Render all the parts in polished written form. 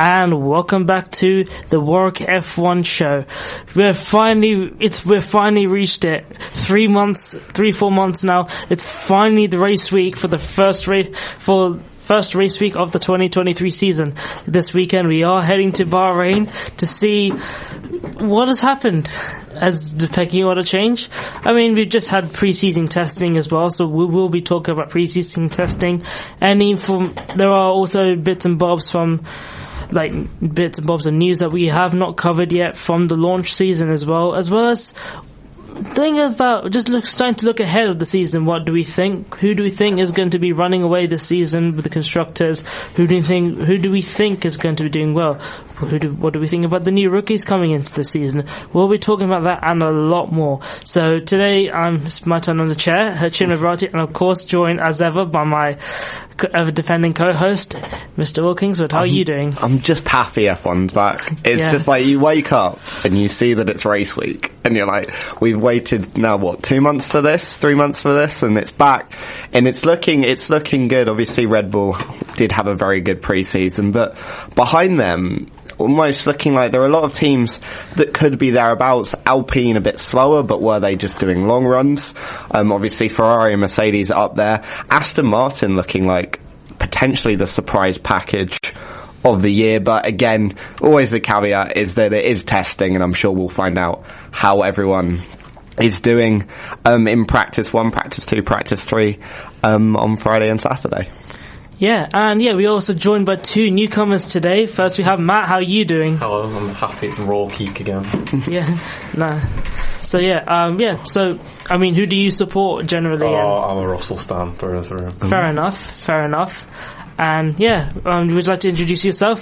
and welcome back to the Warwick F1 show. We're finally reached it. 4 months now. It's finally the race week for the first race week of the 2023 season. This weekend we are heading to Bahrain to see what has happened. Has the pecking order changed? I mean, we've just had preseason testing as well, so we will be talking about preseason testing. There are also bits and bobs of news that we have not covered yet from the launch season as well as starting to look ahead of the season. What do we think? Who do we think is going to be running away this season with the constructors? Who do we think is going to be doing well? What do we think about the new rookies coming into the season? We'll be talking about that and a lot more. So today, it's my turn on the chair, Chinmay, and of course joined as ever by my defending co-host, Mr. Wilkingswood. How are you doing? I'm just happy F1's back. It's just like you wake up and you see that it's race week and you're like, we've waited now 2 months for this, 3 months for this, and it's back and it's looking good. Obviously Red Bull did have a very good preseason, but behind them, almost looking like there are a lot of teams that could be thereabouts. Alpine a bit slower, but were they just doing long runs? Obviously Ferrari and Mercedes up there. Aston Martin looking like potentially the surprise package of the year, but again, always the caveat is that it is testing, and I'm sure we'll find out how everyone is doing in practice 1, practice 2, practice 3 on Friday and Saturday. Yeah, and we're also joined by 2 newcomers today. First we have Matt. How are you doing? Hello, I'm happy it's Raw Geek again. So, I mean, who do you support generally? I'm a Russell stan through and through. Fair enough. And would you like to introduce yourself?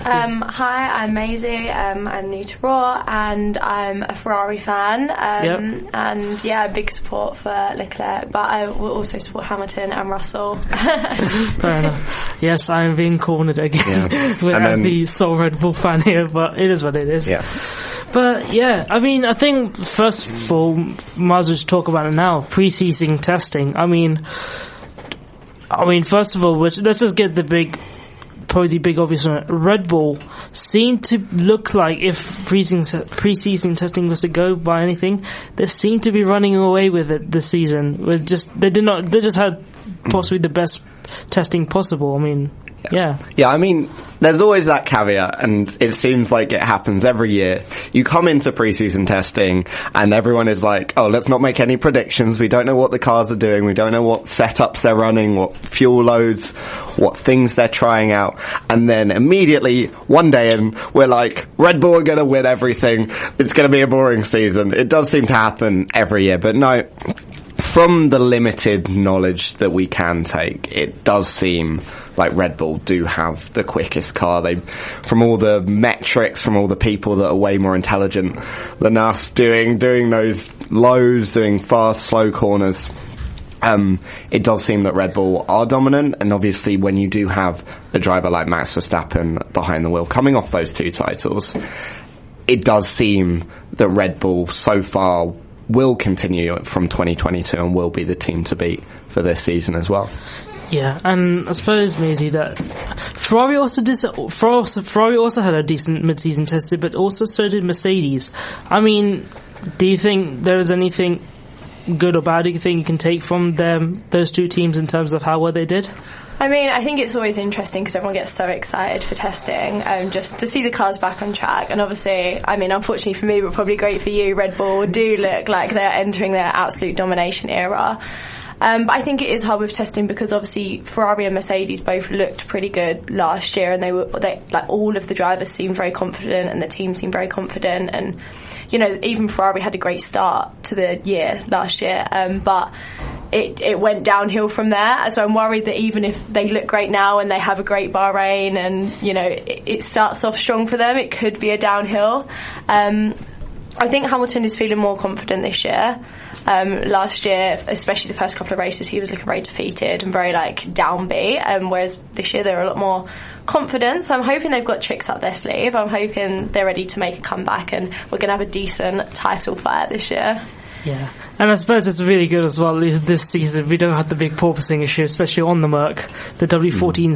Hi, I'm Mazie. I'm new to Raw, and I'm a Ferrari fan. And big support for Leclerc, but I will also support Hamilton and Russell. Fair enough. Yes, I'm being cornered again as the sole Red Bull fan here, but it is what it is. Yeah. But I mean, I think first of all, might as well just talk about it now. Pre-season testing. I mean, first of all, let's just get the big obvious one. Red Bull seemed to look like, if pre-season testing was to go by anything, they seem to be running away with it this season. They just had possibly the best testing possible. I mean, Yeah, I mean, there's always that caveat, and it seems like it happens every year. You come into preseason testing, and everyone is like, oh, let's not make any predictions. We don't know what the cars are doing. We don't know what setups they're running, what fuel loads, what things they're trying out. And then immediately, one day in, we're like, Red Bull are going to win everything. It's going to be a boring season. It does seem to happen every year, but no. From the limited knowledge that we can take, it does seem like Red Bull do have the quickest car. From all the metrics, from all the people that are way more intelligent than us, doing those lows, doing fast, slow corners, it does seem that Red Bull are dominant. And obviously when you do have a driver like Max Verstappen behind the wheel, coming off those 2 titles, it does seem that Red Bull so far will continue from 2022 and will be the team to beat for this season as well. Yeah, and I suppose, Mazie, that Ferrari also had a decent mid-season test, but also so did Mercedes. I mean, do you think there is anything good or bad you think you can take from those 2 teams in terms of how well they did? I mean, I think it's always interesting because everyone gets so excited for testing, just to see the cars back on track. And obviously, I mean, unfortunately for me, but probably great for you, Red Bull do look like they're entering their absolute domination era. But I think it is hard with testing because obviously Ferrari and Mercedes both looked pretty good last year, and they like all of the drivers seemed very confident and the team seemed very confident, and you know, even Ferrari had a great start to the year last year, but it went downhill from there. So I'm worried that even if they look great now and they have a great Bahrain and you know it starts off strong for them, it could be a downhill. I think Hamilton is feeling more confident this year. Last year, especially the first couple of races, he was looking very defeated and very downbeat, whereas this year they're a lot more confident. So I'm hoping they've got tricks up their sleeve. I'm hoping they're ready to make a comeback and we're going to have a decent title fight this year. Yeah, and I suppose it's really good as well is this season we don't have the big porpoising issue, especially on the Merc. The W14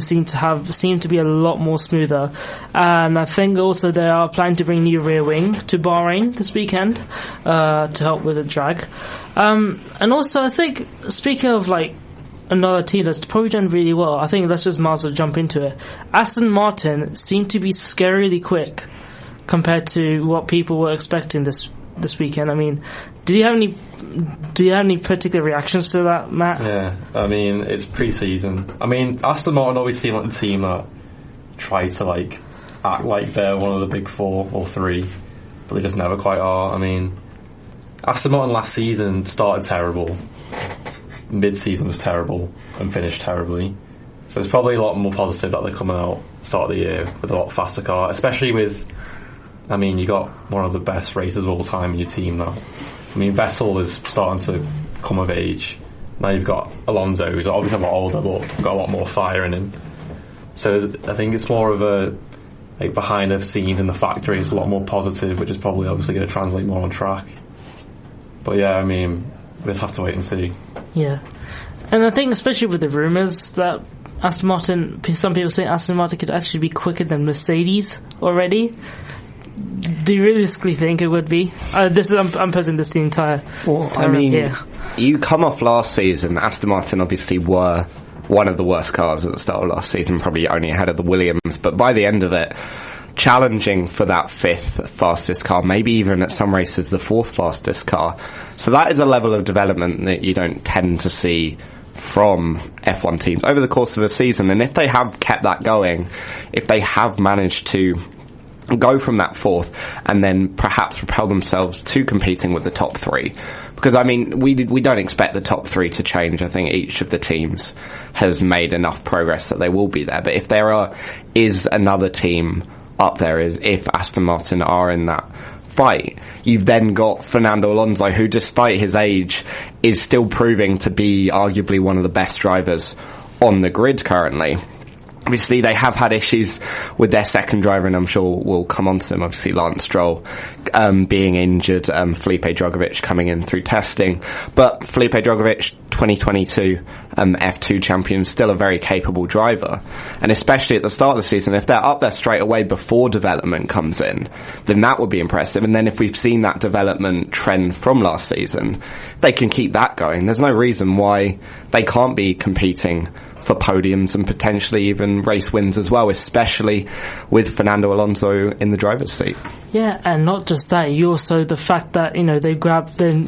seem to be a lot more smoother, and I think also they are planning to bring new rear wing to Bahrain this weekend to help with the drag. And also I think, speaking of like another team that's probably done really well, I think let's just might as well jump into it. Aston Martin seemed to be scarily quick compared to what people were expecting this weekend. I mean, do you have any particular reactions to that, Matt? Yeah, I mean, it's pre-season. I mean, Aston Martin always seem like the team that try to like act like they're one of the big 4 or 3, but they just never quite are. I mean, Aston Martin last season started terrible, mid-season was terrible, and finished terribly. So it's probably a lot more positive that they're coming out start of the year with a lot faster car, especially with, I mean, you got one of the best racers of all time in your team now. I mean, Vettel is starting to come of age. Now you've got Alonso, who's obviously a lot older, but got a lot more fire in him. So I think it's more of a, like, behind the scenes in the factory, it's a lot more positive, which is probably obviously going to translate more on track. But yeah, I mean, we just have to wait and see. Yeah. And I think especially with the rumours that Aston Martin, some people say Aston Martin could actually be quicker than Mercedes already. Do you realistically think it would be? I'm posing this the entire. Well, I mean, you come off last season. Aston Martin obviously were one of the worst cars at the start of last season, probably only ahead of the Williams. But by the end of it, challenging for that 5th fastest car, maybe even at some races the 4th fastest car. So that is a level of development that you don't tend to see from F1 teams over the course of a season. And if they have kept that going, if they have managed to go from that 4th and then perhaps propel themselves to competing with the top 3, because I mean we don't expect the top 3 to change. I think each of the teams has made enough progress that they will be there, but if there is another team up there, is if Aston Martin are in that fight, you've then got Fernando Alonso, who despite his age is still proving to be arguably one of the best drivers on the grid currently. Obviously, they have had issues with their second driver, and I'm sure we'll come on to them. Obviously, Lance Stroll being injured, Felipe Drugovich coming in through testing. But Felipe Drugovich, 2022 F2 champion, still a very capable driver. And especially at the start of the season, if they're up there straight away before development comes in, then that would be impressive. And then if we've seen that development trend from last season, they can keep that going. There's no reason why they can't be competing for podiums and potentially even race wins as well, especially with Fernando Alonso in the driver's seat. Yeah, and not just that, you also, the fact that,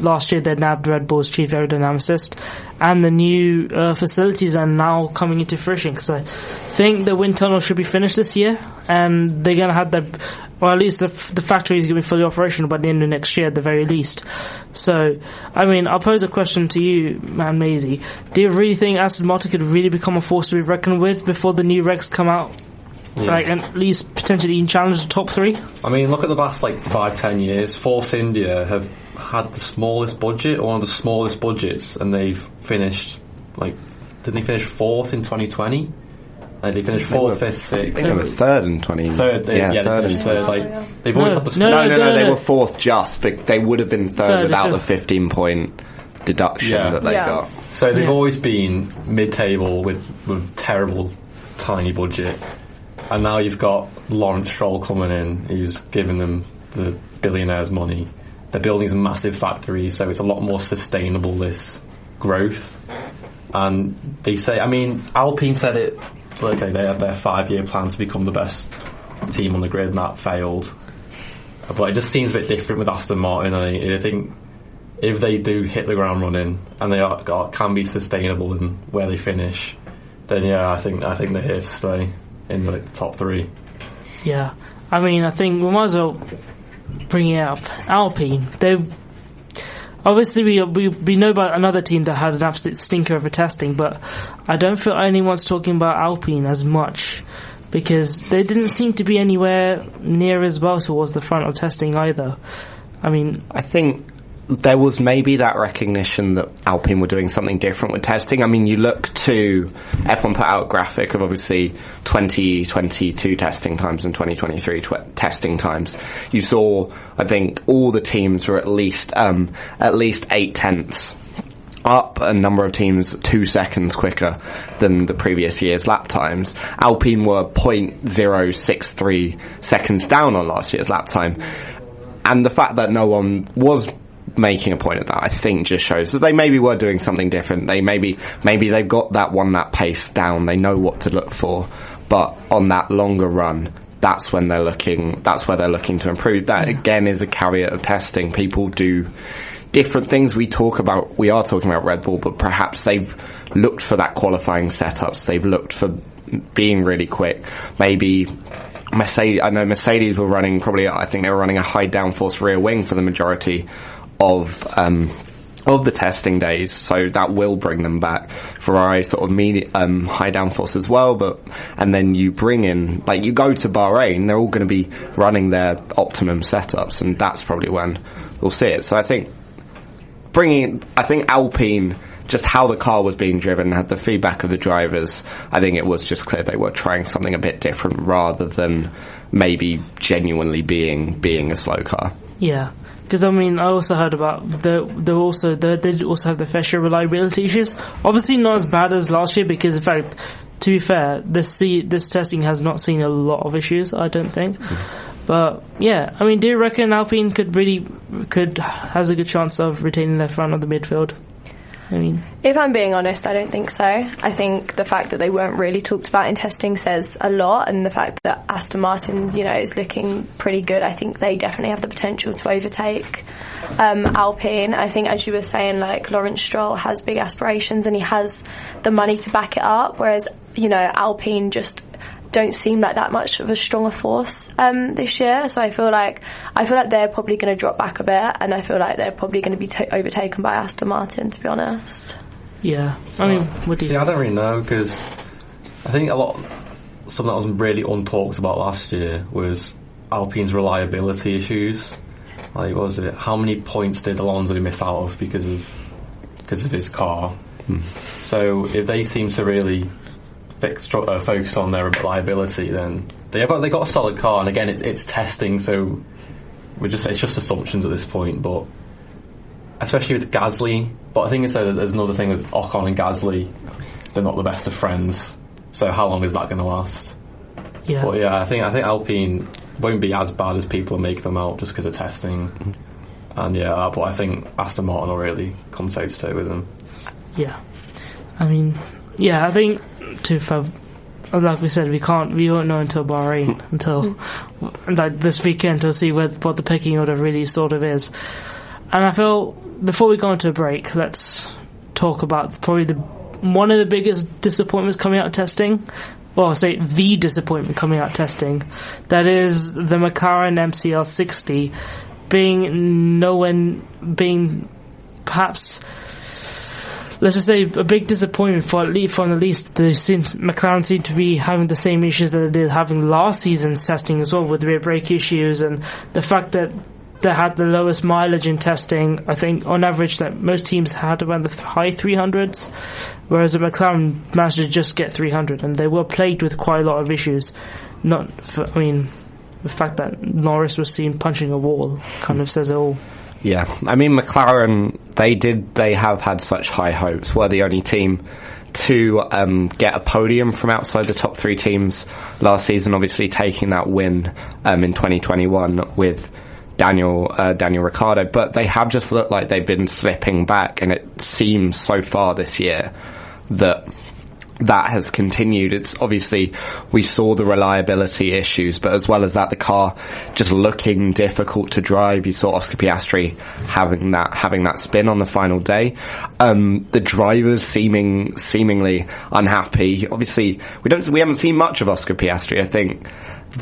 last year they nabbed Red Bull's chief aerodynamicist, and the new facilities are now coming into fruition, because I think the wind tunnel should be finished this year, and they're going to have or at least the factory is going to be fully operational by the end of next year at the very least. So, I mean, I'll pose a question to you, Mazie. Do you really think Aston Martin could really become a force to be reckoned with before the new regs come out? Yeah. Like, at least potentially even challenge the top 3? I mean, look at the last 5-10 years. Force India have had the smallest budget, or one of the smallest budgets, and they've finished, didn't they finish 4th in 2020? They finished 4th, 5th, 6th. I think they were 3rd in 20. 3rd, they finished 3rd. They've always had the No, they were 4th just, but they would have been 3rd without the 15-point deduction that they got. So they've always been mid-table with terrible, tiny budget. And now you've got Lawrence Stroll coming in, who's giving them the billionaires' money. They're building some massive factories, so it's a lot more sustainable, this growth. And they say, I mean, Alpine said it, let's say they had their 5-year plan to become the best team on the grid, and that failed. But it just seems a bit different with Aston Martin. I think if they do hit the ground running and they can be sustainable in where they finish, then I think they're here to stay in the top 3. Yeah, I mean, I think we might as well bring it up. Alpine, obviously, we know about another team that had an absolute stinker of a testing, but I don't feel anyone's talking about Alpine as much, because they didn't seem to be anywhere near as well towards the front of testing either. I mean, I think there was maybe that recognition that Alpine were doing something different with testing. I mean, you look to F1 put out a graphic of obviously 2022 testing times and 2023 testing times. You saw, I think, all the teams were at least 8/10 up, a number of teams 2 seconds quicker than the previous year's lap times. Alpine were 0.063 seconds down on last year's lap time. And the fact that no one was making a point of that, I think, just shows that they maybe were doing something different. They maybe they've got that 1 lap pace down. They know what to look for. But on that longer run, that's where they're looking to improve. That again is a caveat of testing. People do different things. We are talking about Red Bull, but perhaps they've looked for that qualifying setups. They've looked for being really quick. Maybe Mercedes were running I think they were running a high downforce rear wing for the majority of the testing days, so that will bring them back. Ferrari sort of high downforce as well, and then you bring in, like, you go to Bahrain, they're all going to be running their optimum setups, and that's probably when we'll see it. So I think Alpine, just how the car was being driven, had the feedback of the drivers, I think it was just clear they were trying something a bit different rather than maybe genuinely being a slow car. Yeah, because I mean, I also heard about they did also have the fair share reliability issues. Obviously not as bad as last year, because in fact, to be fair, this testing has not seen a lot of issues, I don't think. But yeah, I mean, do you reckon Alpine has a good chance of retaining their front of the midfield? I mean, if I'm being honest, I don't think so. I think the fact that they weren't really talked about in testing says a lot, and the fact that Aston Martin's, is looking pretty good. I think they definitely have the potential to overtake Alpine. I think, as you were saying, like, Lawrence Stroll has big aspirations and he has the money to back it up, whereas Alpine just don't seem like that much of a stronger force this year. So I feel like they're probably going to drop back a bit, and I feel like they're probably going to be overtaken by Aston Martin, to be honest. Yeah, I mean, what do you think? I don't really know, because I think something that was really untalked about last year was Alpine's reliability issues. Like, what was it? How many points did Alonso miss out of because of his car? So if they seem to really focus on their reliability, then they got a solid car, and again it's testing, so it's just assumptions at this point. But especially with Gasly, but I think there's another thing with Ocon and Gasly, they're not the best of friends, so how long is that going to last? Yeah. But yeah, I think Alpine won't be as bad as people make them out just because of testing. And yeah, but I think Aston Martin will really come toe to toe with them. Yeah, I mean, yeah, I think like we said, we won't know until Bahrain, until like this weekend, to see what the pecking order really sort of is. And I feel, before we go into a break, let's talk about probably one of the biggest disappointments coming out of testing. Well, I'll say the disappointment coming out of testing. That is the McLaren MCL60 being perhaps, let's just say, a big disappointment for at least McLaren seem to be having the same issues that they did having last season's testing as well, with rear brake issues, and the fact that they had the lowest mileage in testing. I think on average that most teams had around the high 300s, whereas the McLaren managed to just get 300, and they were plagued with quite a lot of issues. The fact that Norris was seen punching a wall kind of says it all. Yeah, I mean, McLaren, they have had such high hopes. Were the only team to get a podium from outside the top three teams last season, obviously taking that win in 2021 with Daniel Ricciardo, but they have just looked like they've been slipping back, and it seems so far this year that has continued. It's obviously, we saw the reliability issues, but as well as that, the car just looking difficult to drive. You saw Oscar Piastri having that spin on the final day. The drivers seemingly unhappy. Obviously, we haven't seen much of Oscar Piastri. I think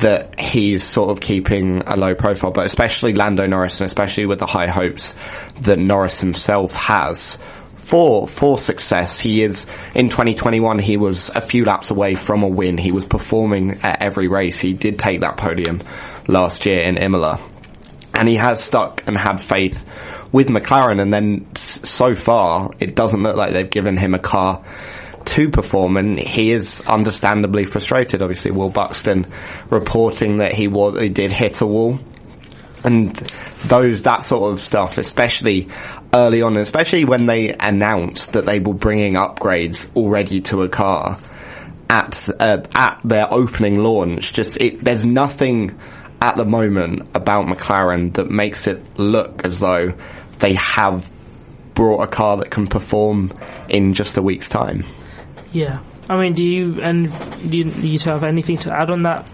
that he's sort of keeping a low profile, but especially Lando Norris, and especially with the high hopes that Norris himself has for success. He is, in 2021, he was a few laps away from a win. He was performing at every race. He did take that podium last year in Imola. And he has stuck and had faith with McLaren, and then so far it doesn't look like they've given him a car to perform, and he is understandably frustrated. Obviously, Will Buxton reporting that he did hit a wall, and that sort of stuff, especially early on, especially when they announced that they were bringing upgrades already to a car at their opening launch. There's nothing at the moment about McLaren that makes it look as though they have brought a car that can perform in just a week's time. Yeah. I mean, do you have anything to add on that?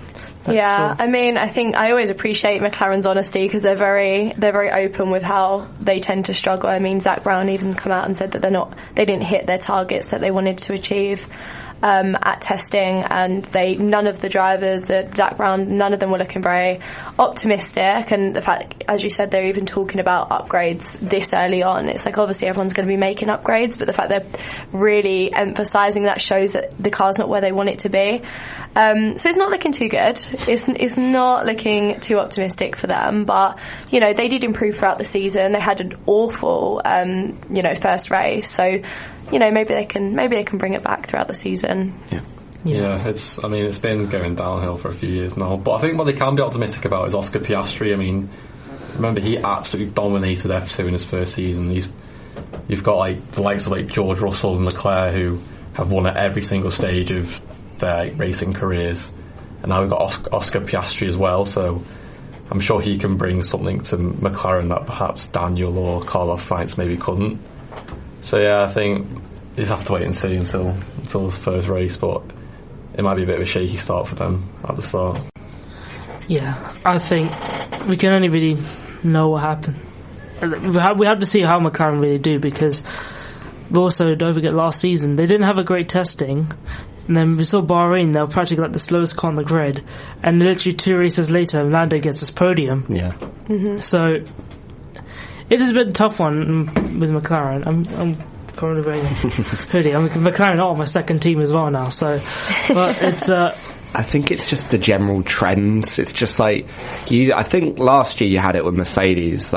I mean, I think I always appreciate McLaren's honesty, because they're very open with how they tend to struggle. I mean, Zach Brown even come out and said that they didn't hit their targets that they wanted to achieve at testing, and none of the drivers, Zach Brown, none of them were looking very optimistic. And the fact, as you said, they're even talking about upgrades this early on. It's like, obviously everyone's going to be making upgrades, but the fact they're really emphasising that shows that the car's not where they want it to be. So it's not looking too good. It's not looking too optimistic for them, but they did improve throughout the season. They had an awful first race, so maybe they can bring it back throughout the season. Yeah, it's been going downhill for a few years now, but I think what they can be optimistic about is Oscar Piastri. I mean, remember, he absolutely dominated F2 in his first season. You've got the likes of George Russell and Leclerc, who have won at every single stage of their racing careers, and now we've got Oscar Piastri as well, so I'm sure he can bring something to McLaren that perhaps Daniel or Carlos Sainz maybe couldn't. So I think you just have to wait and see until the first race, but it might be a bit of a shaky start for them at the start. Yeah, I think we can only really know what happened. We have to see how McLaren really do, because we also don't forget last season they didn't have a great testing, and then we saw Bahrain, they were practically the slowest car on the grid, and literally 2 races later Lando gets his podium. Yeah. Mm-hmm. So it is a bit tough one with McLaren. I'm currently wearing a hoodie. McLaren are my second team as well now, so but it's I think it's just the general trends. It's just I think last year you had it with Mercedes,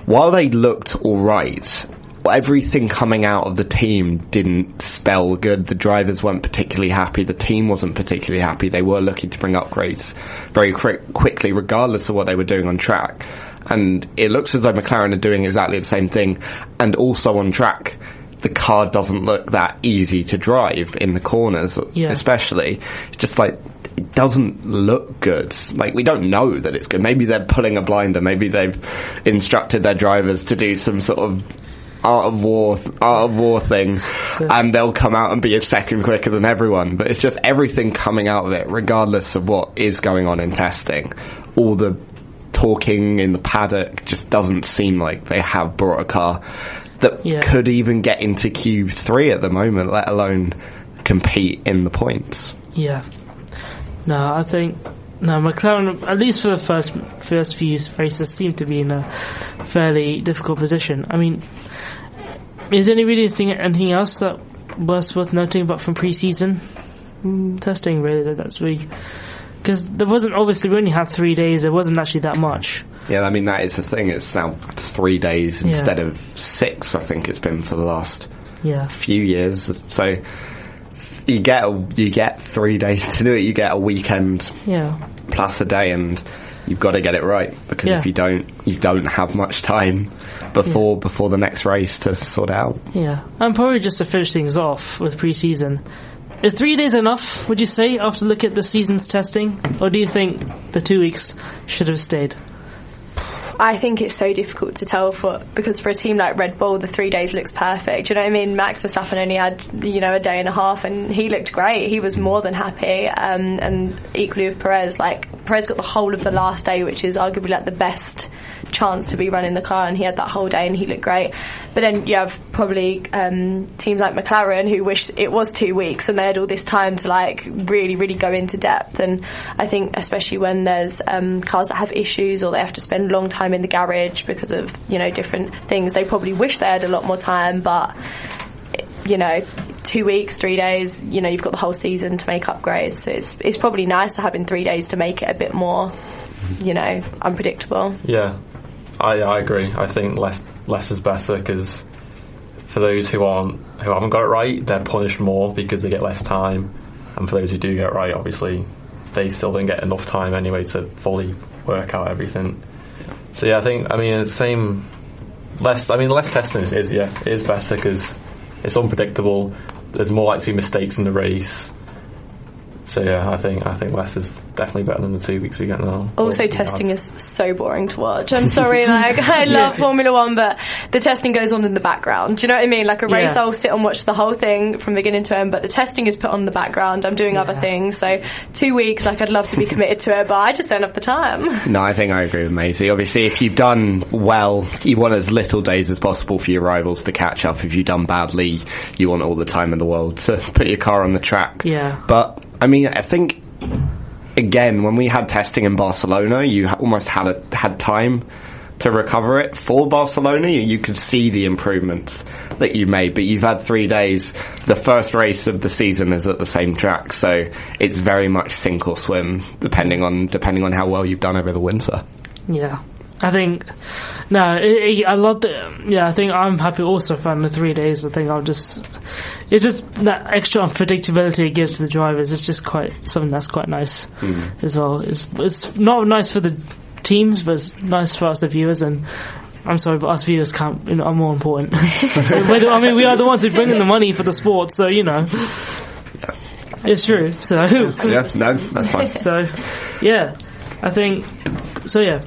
while they looked alright, everything coming out of the team didn't spell good. The drivers weren't particularly happy, the team wasn't particularly happy. They were looking to bring upgrades very quickly, regardless of what they were doing on track. And it looks as though McLaren are doing exactly the same thing, and also on track the car doesn't look that easy to drive in the corners, especially. It's just it doesn't look good. We don't know that it's good. Maybe they're pulling a blinder. Maybe they've instructed their drivers to do some sort of art of war thing, and they'll come out and be a second quicker than everyone. But it's just everything coming out of it, regardless of what is going on in testing. All the talking in the paddock just doesn't seem like they have brought a car that could even get into Q3 at the moment, let alone compete in the points. Yeah. No, I think McLaren, at least for the first few races, seem to be in a fairly difficult position. I mean, is there anything else that was worth noting about from pre-season testing? Really, that's really, because there wasn't, obviously we only had 3 days. There wasn't actually that much. Yeah, I mean, that is the thing. It's now 3 days instead of 6. I think it's been for the last few years. So you get 3 days to do it. You get a weekend plus a day, and you've got to get it right, because if you don't have much time before the next race to sort out. Yeah, and probably just to finish things off with pre-season, is 3 days enough, would you say, after look at the season's testing, or do you think the 2 weeks should have stayed? I think it's so difficult to tell because for a team like Red Bull, the 3 days looks perfect. Do you know what I mean? Max Verstappen only had, a day and a half, and he looked great. He was more than happy. And equally with Perez, Perez got the whole of the last day, which is arguably the best chance to be running the car, and he had that whole day and he looked great. But then you have probably teams like McLaren who wish it was 2 weeks and they had all this time to really, really go into depth. And I think especially when there's cars that have issues, or they have to spend a long time in the garage because of different things, they probably wish they had a lot more time. But 2 weeks, 3 days, you've got the whole season to make upgrades, so it's probably nice to have in 3 days to make it a bit more unpredictable. Yeah, I agree. I think less is better, because for those who haven't got it right, they're punished more because they get less time, and for those who do get it right, obviously they still don't get enough time anyway to fully work out everything. So yeah, less testing is better, because it's unpredictable. There's more likely to be mistakes in the race. So yeah, I think less is definitely better than the 2 weeks we get now. Also, testing is so boring to watch. I'm sorry, I love Formula One, but the testing goes on in the background. Do you know what I mean? Like a race, I'll sit and watch the whole thing from beginning to end, but the testing is put on the background. I'm doing other things. So 2 weeks, I'd love to be committed to it, but I just don't have the time. No, I think I agree with Mazie. Obviously, if you've done well, you want as little days as possible for your rivals to catch up. If you've done badly, you want all the time in the world to put your car on the track. Yeah. But I mean, I think, again, when we had testing in Barcelona, you almost had time to recover it. For Barcelona, you could see the improvements that you made, but you've had 3 days. The first race of the season is at the same track, so it's very much sink or swim, depending on how well you've done over the winter. Yeah. I think, I love I think I'm happy also from the 3 days. I think it's just that extra unpredictability it gives to the drivers. It's just something that's quite nice as well. It's not nice for the teams, but it's nice for us, the viewers, and I'm sorry, but us viewers are more important. We are the ones who bring in the money for the sport, so, it's true, so. Yeah, no, that's fine. So, yeah, I think, so yeah.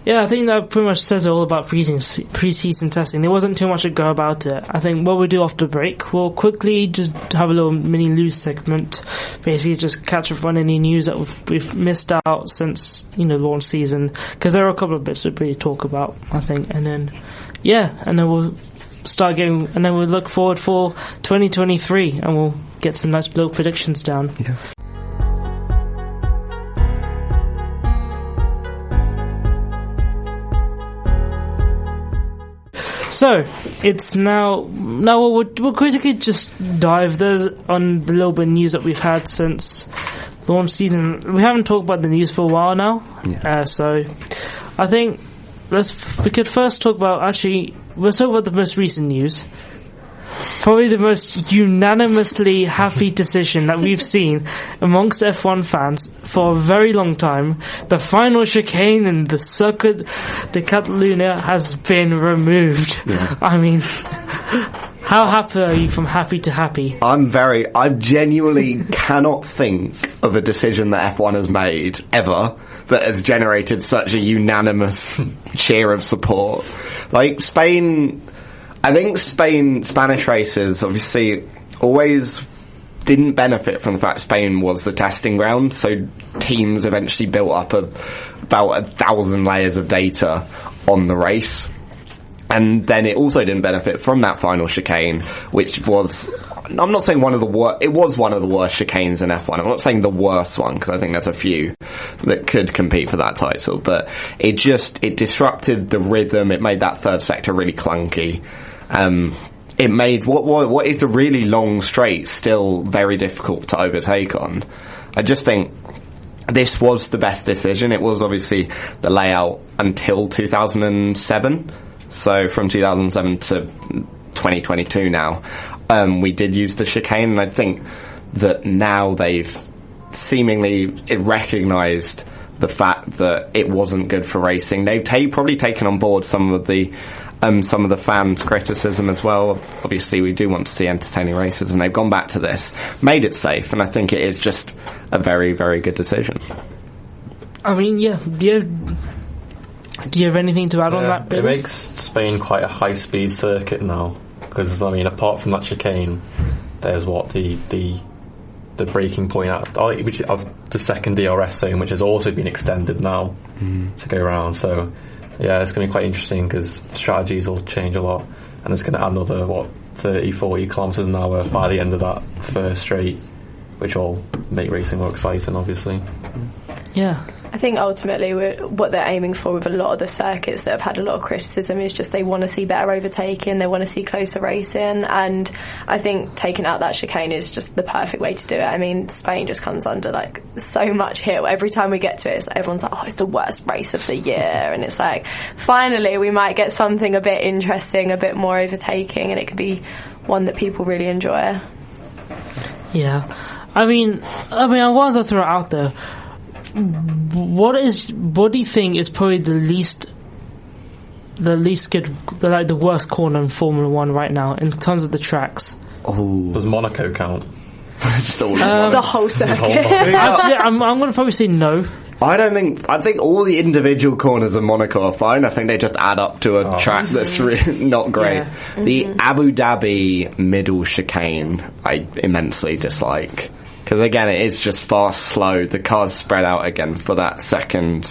Yeah, I think that pretty much says it all about pre-season testing. There wasn't too much to go about it. I think what we'll do after the break, we'll quickly just have a little mini news segment, basically just catch up on any news that we've missed out since, launch season, because there are a couple of bits to really talk about, I think, and then we'll start and then we'll look forward for 2023, and we'll get some nice little predictions down. Yeah. So, it's now we'll quickly just dive on the little bit of news that we've had since launch season. We haven't talked about the news for a while now, so I think we could first talk about, let's talk about the most recent news. Probably the most unanimously happy decision that we've seen amongst F1 fans for a very long time. The final chicane in the Circuit de Catalunya has been removed. Yeah. I mean, how happy are you from happy to happy? I genuinely cannot think of a decision that F1 has made ever that has generated such a unanimous cheer of support. Like Spain, I think Spanish races obviously always didn't benefit from the fact Spain was the testing ground, so teams eventually built up about 1,000 layers of data on the race. And then it also didn't benefit from that final chicane, which was, I'm not saying it was one of the worst chicanes in F1. I'm not saying the worst one, because I think there's a few that could compete for that title, but it disrupted the rhythm. It made that third sector really clunky. It made what is a really long straight still very difficult to overtake on. I just think this was the best decision. It was obviously the layout until 2007. So from 2007 to 2022 now, we did use the chicane, and I think that now they've seemingly recognised the fact that it wasn't good for racing. They've probably taken on board some of the fans' criticism as well. Obviously, we do want to see entertaining races, and they've gone back to this, made it safe, and I think it is just a very, very good decision. I mean, yeah. Do you have anything to add on that, Billy? It makes Spain quite a high-speed circuit now, because, I mean, apart from that chicane, there's the breaking point of the second DRS zone, which has also been extended now to go around. So, yeah, it's going to be quite interesting, because strategies will change a lot, and it's going to add another, 30-40 kilometres an hour by the end of that first straight, which will make racing more exciting, obviously. Yeah. I think ultimately what they're aiming for with a lot of the circuits that have had a lot of criticism is just they want to see better overtaking, they want to see closer racing, and I think taking out that chicane is just the perfect way to do it. I mean, Spain just comes under like so much hit. Every time we get to it, everyone's like, oh, it's the worst race of the year, and it's like, finally we might get something a bit interesting, a bit more overtaking, and it could be one that people really enjoy. Yeah. I mean, I want to throw it out there. What do you think is probably the least good, the worst corner in Formula One right now in terms of the tracks? Oh, does Monaco count? Just all the whole circuit. Actually, I'm going to probably say no. I think all the individual corners of Monaco are fine. I think they just add up to a track that's really not great. Yeah. The Abu Dhabi middle chicane I immensely dislike. Because again, it is just fast, slow. The cars spread out again for that second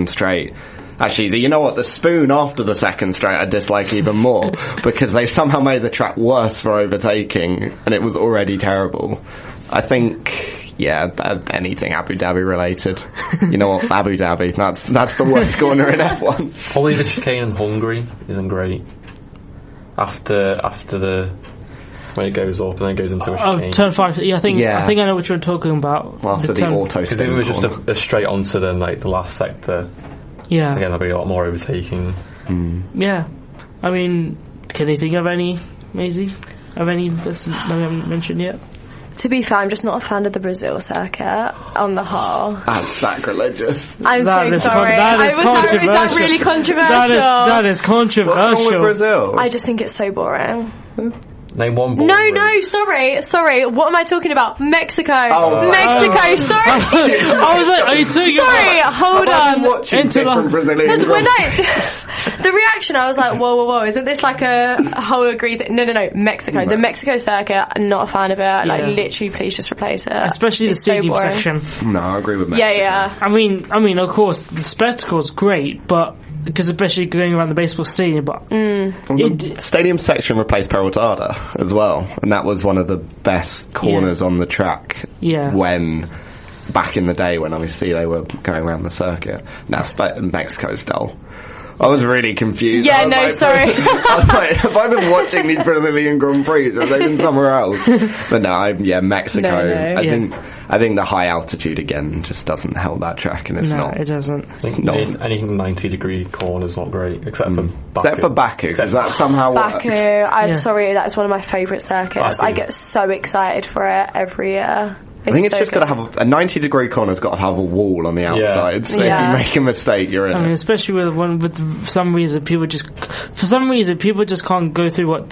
straight. Actually, you know what? The spoon after the second straight I dislike even more because they somehow made the track worse for overtaking, and it was already terrible. I think, anything Abu Dhabi related. You know what? Abu Dhabi. That's the worst corner in F1. Probably the chicane in Hungary isn't great. After the. When it goes up and then goes into a chicane. Turn 5. Yeah, I think I know what you're talking about. After the auto, because if it was just a straight onto then like the last sector. Yeah. Again, there'll be a lot more overtaking. Yeah. I mean, can you think of any, Mazie? Of any that we haven't mentioned yet? To be fair, I'm just not a fan of the Brazil circuit on the whole. That's sacrilegious. I'm so sorry. That is controversial. Is that really controversial? That is controversial. What's wrong with Brazil? I just think it's so boring. Name one ball. No, sorry. What am I talking about? Mexico. Mexico, sorry. I was like, are you talking about... hold on. Watching different Brazilian the reaction, I was like, whoa, isn't this like a whole agreed thing? No, Mexico. Right. The Mexico circuit, I'm not a fan of it. Like, literally, please just replace it. Especially the stadium section. No, I agree with Mexico. Yeah. I mean, of course, the spectacle's great, but... Because especially going around the baseball stadium, but... The stadium section replaced Peraltada as well, and that was one of the best corners on the track when... Back in the day when obviously they were going around the circuit. Now Mexico's dull. I was really confused. Yeah, no, sorry. I was like, have I been watching these Brazilian Grand Prix or have they been somewhere else? But no, Mexico. No. I think the high altitude again just doesn't help that track, and it's not. No, it doesn't. Anything 90-degree corner's not great, except for Baku. Except for Baku, because that somehow Baku, works. I'm sorry, that's one of my favourite circuits. I get so excited for it every year. I think it's just got to have a 90-degree corner's got to have a wall on the outside. So if you make a mistake, you're in. I mean, especially for some reason people just can't go through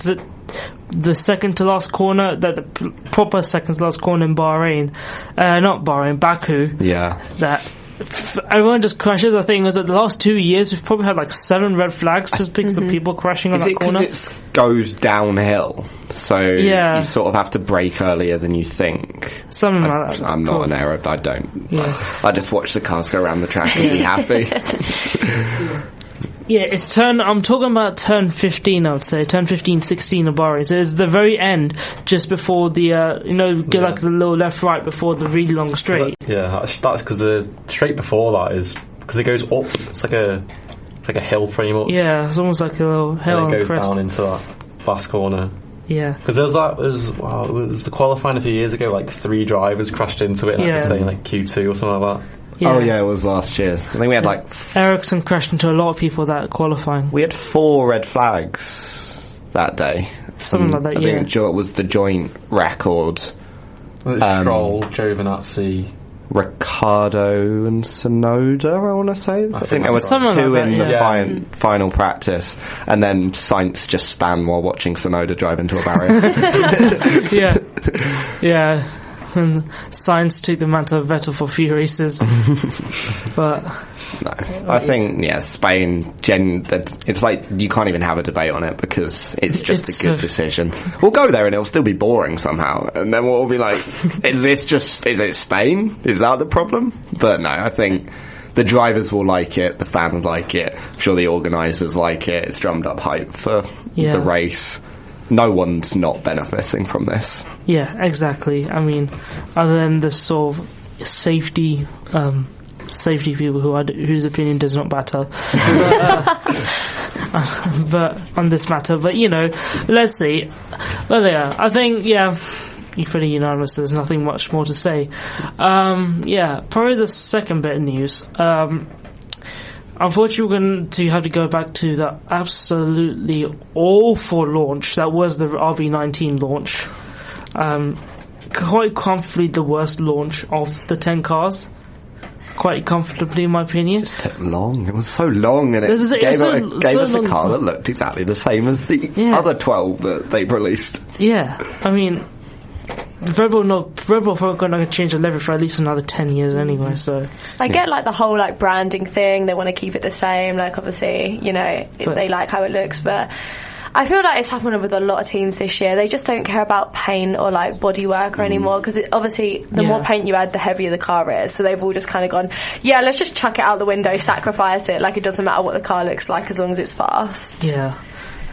the second to last corner, the proper second to last corner in Bahrain, not Bahrain, Baku. Yeah. That everyone just crashes. I think it was the last 2 years we've probably had like 7 red flags just because of people crashing on that corner. Is it because it goes downhill, so you sort of have to brake earlier than you think? Something like that. I'm not an Arab. I don't. I just watch the cars go around the track and be happy. Yeah, I'm talking about turn 15, I would say. Turn 15, 16 of Bahrain. So it's the very end, just before the, like the little left-right before the really long straight. That's because the straight before that is, because it goes up, it's like a hill pretty much. Yeah, it's almost like a little hill. And it goes down into that fast corner. Yeah. Because it was the qualifying a few years ago, like 3 drivers crashed into it, saying like Q2 or something like that. Yeah. Oh yeah, it was last year. I think we had Ericsson crashed into a lot of people that qualifying. We had 4 red flags that day. Something like that. I think it was the joint record. Stroll, Giovinazzi, Ricciardo and Tsunoda, I want to say. I think there were 2 in the final practice, and then Sainz just span while watching Tsunoda drive into a barrier. Yeah. And Sainz took the mantle of Vettel for a few races. But no, I think Spain. It's like you can't even have a debate on it because it's just a good decision. We'll go there and it'll still be boring somehow, and then we'll be like, is it Spain? Is that the problem? But no, I think the drivers will like it, the fans like it. I'm sure the organisers like it. It's drummed up hype for the race. No one's not benefiting from this. Yeah, exactly. I mean, other than the sort of safety people whose opinion does not matter. But on this matter, but let's see. Well, yeah, I think you're pretty unanimous. There's nothing much more to say. Probably the second bit of news. Unfortunately, we're going to have to go back to the absolutely awful launch that was the RB19 launch. Quite comfortably the worst launch of the 10 cars. Quite comfortably, in my opinion. It just took long. It was so long, and it gave us a car that looked exactly the same as the other 12 that they released. Yeah, I mean, Red Bull are going to change the livery for at least another 10 years anyway, so... I get, the whole, branding thing. They want to keep it the same. Obviously, they like how it looks, but... I feel like it's happening with a lot of teams this year. They just don't care about paint or bodywork anymore, because obviously the more paint you add, the heavier the car is. So they've all just kind of gone, let's just chuck it out the window, sacrifice it. It doesn't matter what the car looks like as long as it's fast. Yeah.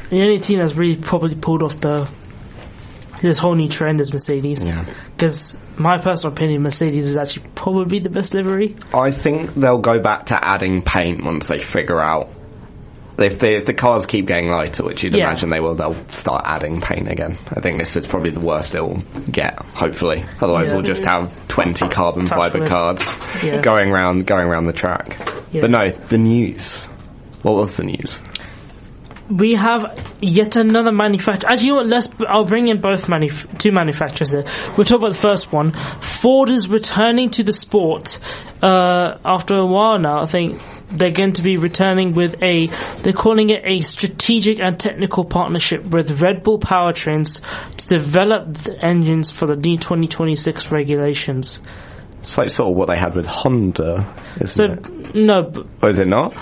The only team that's really probably pulled off this whole new trend is Mercedes. Yeah. Because my personal opinion, Mercedes is actually probably the best livery. I think they'll go back to adding paint once they figure out. If the cars keep getting lighter, which you'd imagine they will, they'll start adding paint again. I think this is probably the worst it will get, hopefully. Otherwise we'll just have 20 carbon fibre cars going around the track. Yeah. But no, the news. What was the news? We have yet another manufacturer. Actually, I'll bring in two manufacturers here. We'll talk about the first one. Ford is returning to the sport after a while now. I think they're going to be returning with they're calling it a strategic and technical partnership with Red Bull Powertrains to develop the engines for the new 2026 regulations. It's like sort of what they had with Honda, isn't it? No. Oh, is it not?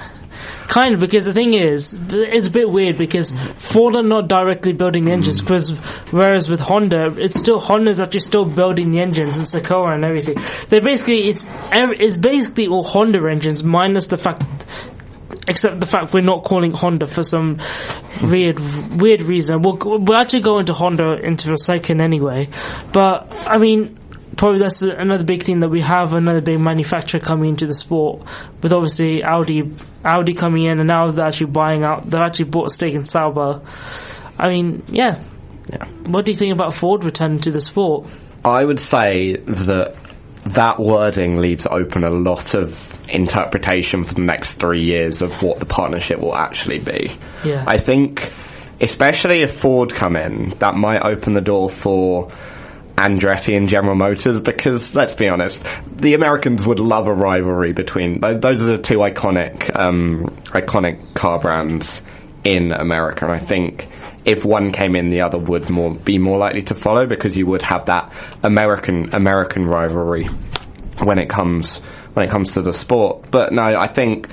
Kind of, because the thing is, it's a bit weird because Ford are not directly building the engines, whereas with Honda, Honda's actually still building the engines and Sequoia and everything. It's basically all Honda engines minus except the fact we're not calling Honda for some weird reason. We'll actually go into Honda into a second anyway, but I mean, probably that's another big thing, that we have another big manufacturer coming into the sport, with obviously Audi coming in, and now they've actually bought a stake in Sauber. I mean, yeah. What do you think about Ford returning to the sport? I would say that wording leaves open a lot of interpretation for the next 3 years of what the partnership will actually be. Yeah. I think, especially if Ford come in, that might open the door for Andretti and General Motors, because let's be honest, the Americans would love a rivalry between those are the two iconic car brands in America, and I think if one came in, the other would be more likely to follow, because you would have that American rivalry when it comes to the sport. But no, I think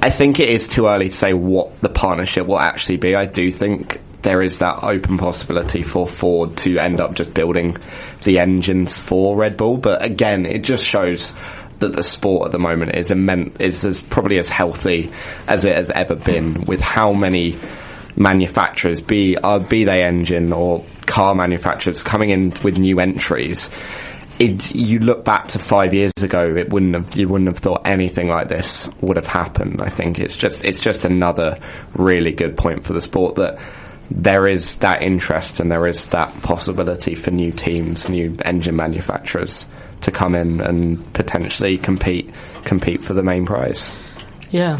it is too early to say what the partnership will actually be. I do think there is that open possibility for Ford to end up just building the engines for Red Bull. But again, it just shows that the sport at the moment is probably as healthy as it has ever been, with how many manufacturers, be they engine or car manufacturers, coming in with new entries. You look back to 5 years ago, you wouldn't have thought anything like this would have happened. I think it's just another really good point for the sport, that there is that interest and there is that possibility for new teams, new engine manufacturers to come in and potentially compete for the main prize. Yeah.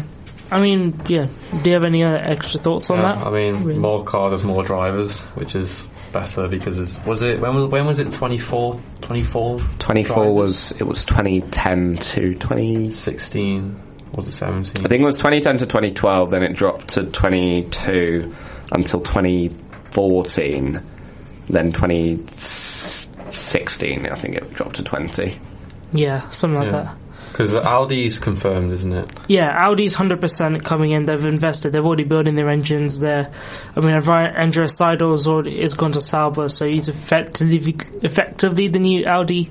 I mean, yeah. Do you have any other extra thoughts on that? I mean, really? More cars, more drivers, which is better, because when was it 24? 24 was 2010 to 2016. Was it 17? I think it was 2010 to 2012, then it dropped to 22 until 2014, then 2016 I think it dropped to 20. Yeah, something like that. Because Audi's confirmed, isn't it? Yeah, Audi's 100% coming in. They've invested. They're already building their engines there. I mean, Andreas Seidel is gone to Sauber, so he's effectively the new Audi,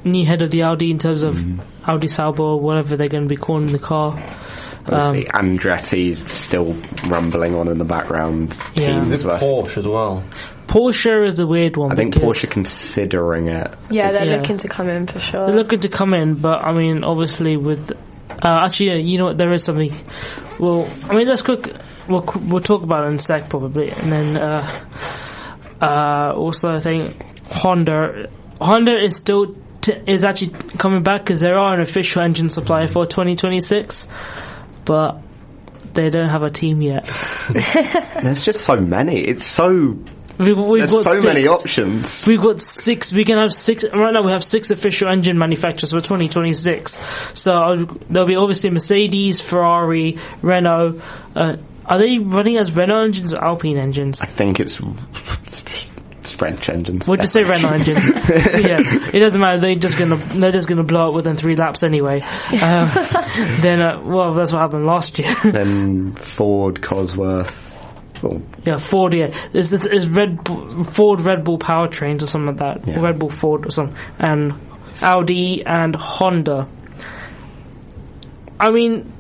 new head of the Audi in terms of Audi Sauber, or whatever they're going to be calling the car. Obviously, Andretti's still rumbling on in the background. Is it Porsche as well? Porsche is the weird one. I think Porsche considering it. Yeah, they're looking to come in for sure. They're looking to come in, but I mean, obviously with actually, you know what? There is something. Well, I mean, let's quick. We'll talk about it in a sec probably, and then also I think Honda is still is actually coming back because there are an official engine supplier for 2026, but they don't have a team yet. There's just so many. It's so. We've There's got so six. many options. We've got 6. We can have 6. Right now we have 6 official engine manufacturers for 2026. So there'll be obviously Mercedes, Ferrari, Renault. Are they running as Renault engines or Alpine engines? I think it's French engines. We'll just say Renault engines. Yeah, it doesn't matter. They're just gonna blow up within 3 laps anyway. Then, well, that's what happened last year. Then Ford, Cosworth. Oh. Yeah, Ford. Yeah, there's Ford Red Bull powertrains or something like that. Yeah. Red Bull Ford or something, and Audi and Honda. I mean,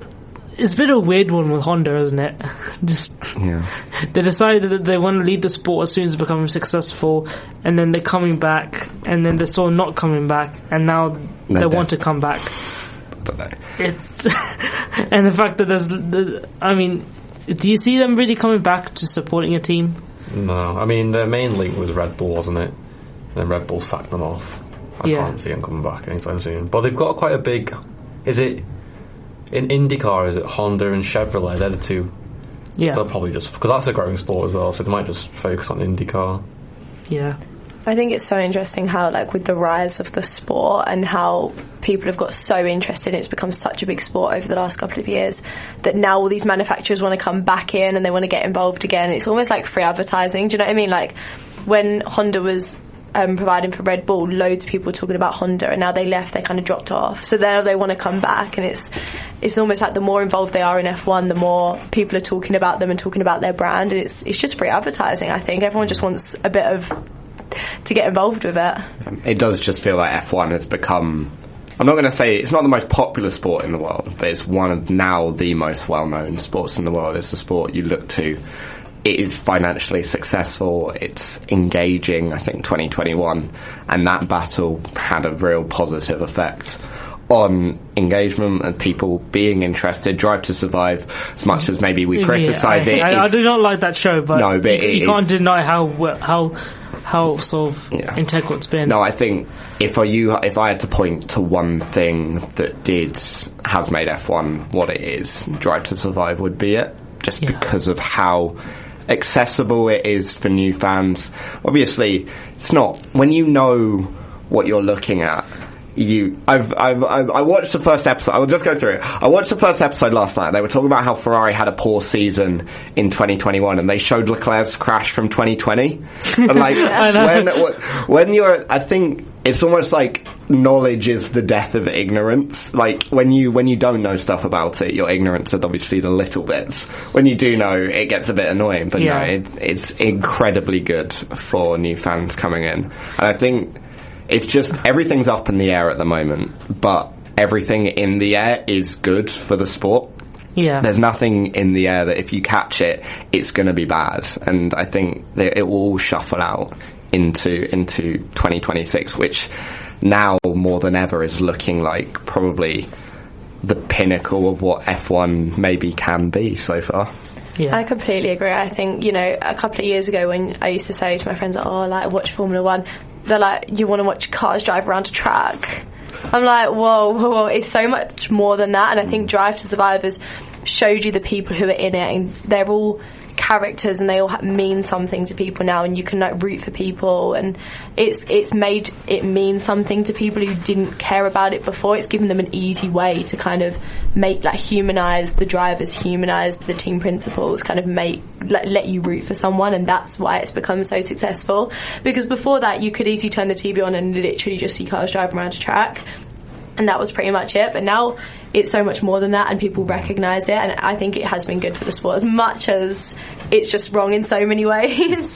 it's been a weird one with Honda, isn't it? They decided that they want to lead the sport as soon as becoming successful, and then they're coming back, and then they're still not coming back, and now they want to come back. I don't know. And the fact that I mean, do you see them really coming back to supporting a team? No, I mean their main link was Red Bull, wasn't it? Then Red Bull sacked them off. I can't see them coming back anytime soon. But they've got quite a big. Is it in IndyCar? Is it Honda and Chevrolet? They're the two. Yeah, they'll probably just because that's a growing sport as well, so they might just focus on IndyCar. Yeah. I think it's so interesting how, like, with the rise of the sport and how people have got so interested, it's become such a big sport over the last couple of years that now all these manufacturers want to come back in and they want to get involved again. It's almost like free advertising. Do you know what I mean? Like, when Honda was providing for Red Bull, loads of people were talking about Honda, and now they left, they kind of dropped off. So now they want to come back, and it's almost like the more involved they are in F1, the more people are talking about them and talking about their brand, and it's just free advertising. I think everyone just wants a bit of to get involved with it. It does just feel like F1 has become, I'm not going to say it's not the most popular sport in the world, but it's one of now the most well-known sports in the world. It's a sport you look to. It is financially successful, it's engaging. I think 2021 and that battle had a real positive effect on engagement and people being interested. Drive to Survive, as much as maybe we criticise it. I do not like that show, but, no, but you can't deny how sort of integral it's been. No, I think if I had to point to one thing that has made F1 what it is, Drive to Survive would be it, just because of how accessible it is for new fans. Obviously, it's not when you know what you're looking at. I watched the first episode. I will just go through it. I watched the first episode last night. They were talking about how Ferrari had a poor season in 2021, and they showed Leclerc's crash from 2020. And like, when you're, I think it's almost like knowledge is the death of ignorance. Like when you don't know stuff about it, your ignorance is obviously the little bits. When you do know, it gets a bit annoying. But no, it's incredibly good for new fans coming in, and I think. It's just, everything's up in the air at the moment, but everything in the air is good for the sport. Yeah. There's nothing in the air that if you catch it, it's going to be bad. And I think that it will all shuffle out into 2026, which now more than ever is looking like probably the pinnacle of what F1 maybe can be so far. Yeah. I completely agree. I think, a couple of years ago when I used to say to my friends, I watch Formula 1, they're like, you want to watch cars drive around a track? I'm like, whoa, it's so much more than that. And I think Drive to Survive has showed you the people who are in it, and they're all characters and they all mean something to people now, and you can root for people, and it's made it mean something to people who didn't care about it before. It's given them an easy way to kind of make humanise the drivers, humanise the team principals, kind of let you root for someone, and that's why it's become so successful. Because before that you could easily turn the TV on and literally just see cars driving around a track, and that was pretty much it. But now it's so much more than that, and people recognise it, and I think it has been good for the sport as much as it's just wrong in so many ways.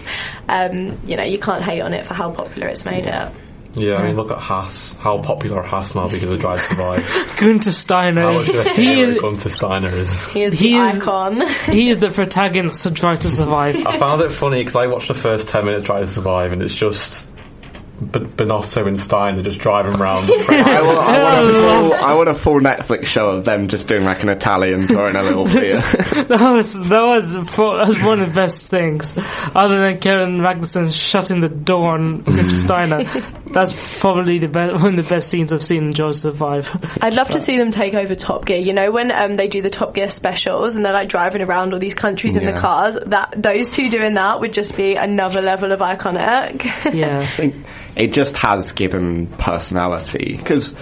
You can't hate on it for how popular it's made it. Yeah, I mean, look at Haas. How popular are Haas now because of Drive to Survive? Gunther Steiner. How much of a hero Gunther Steiner is. He is the icon. He is the protagonist of Drive to Survive. I found it funny because I watched the first 10 minutes Drive to Survive and it's just Binotto and Steiner just driving around. I want a full Netflix show of them just doing like an Italian throwing a little beer. that was one of the best things. Other than Kevin Magnussen shutting the door on Gunther Steiner, that's probably one of the best scenes I've seen in Drive to Survive. I'd love to see them take over Top Gear. You know when they do the Top Gear specials and they're like driving around all these countries in the cars. Those two doing that would just be another level of iconic. Yeah, I think it just has given personality, because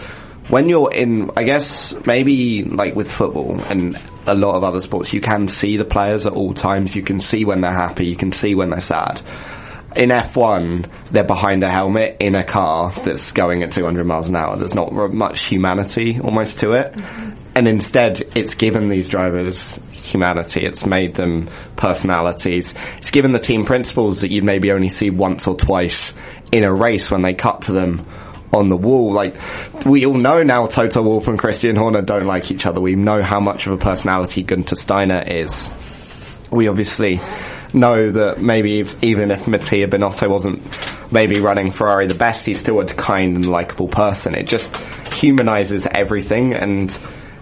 when you're in, I guess maybe like with football and a lot of other sports, you can see the players at all times. You can see when they're happy, you can see when they're sad. In F1, they're behind a helmet in a car that's going at 200 miles an hour. There's not much humanity almost to it. And instead, it's given these drivers humanity. It's made them personalities. It's given the team principals that you'd maybe only see once or twice in a race when they cut to them on the wall. Like, we all know now Toto Wolff and Christian Horner don't like each other. We know how much of a personality Gunther Steiner is. We obviously know that maybe even if Mattia Binotto wasn't maybe running Ferrari the best, he's still a kind and likeable person. It just humanises everything, and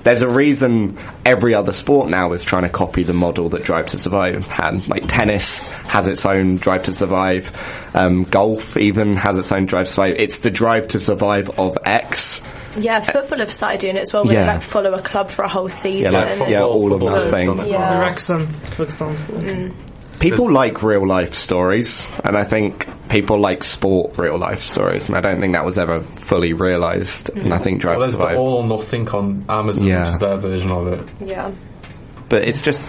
there's a reason every other sport now is trying to copy the model that Drive to Survive had. Like tennis has its own Drive to Survive, golf even has its own Drive to Survive. It's the Drive to Survive of X. Yeah, football have started doing it as well, where they like follow a club for a whole season. All of that thing. Yeah. Wrexham, for example. People like real life stories, and I think people like sport real life stories, and I don't think that was ever fully realised. And I think Drive to Survive. There's the All or Nothing on Amazon, which is their version of it. Yeah. But it's just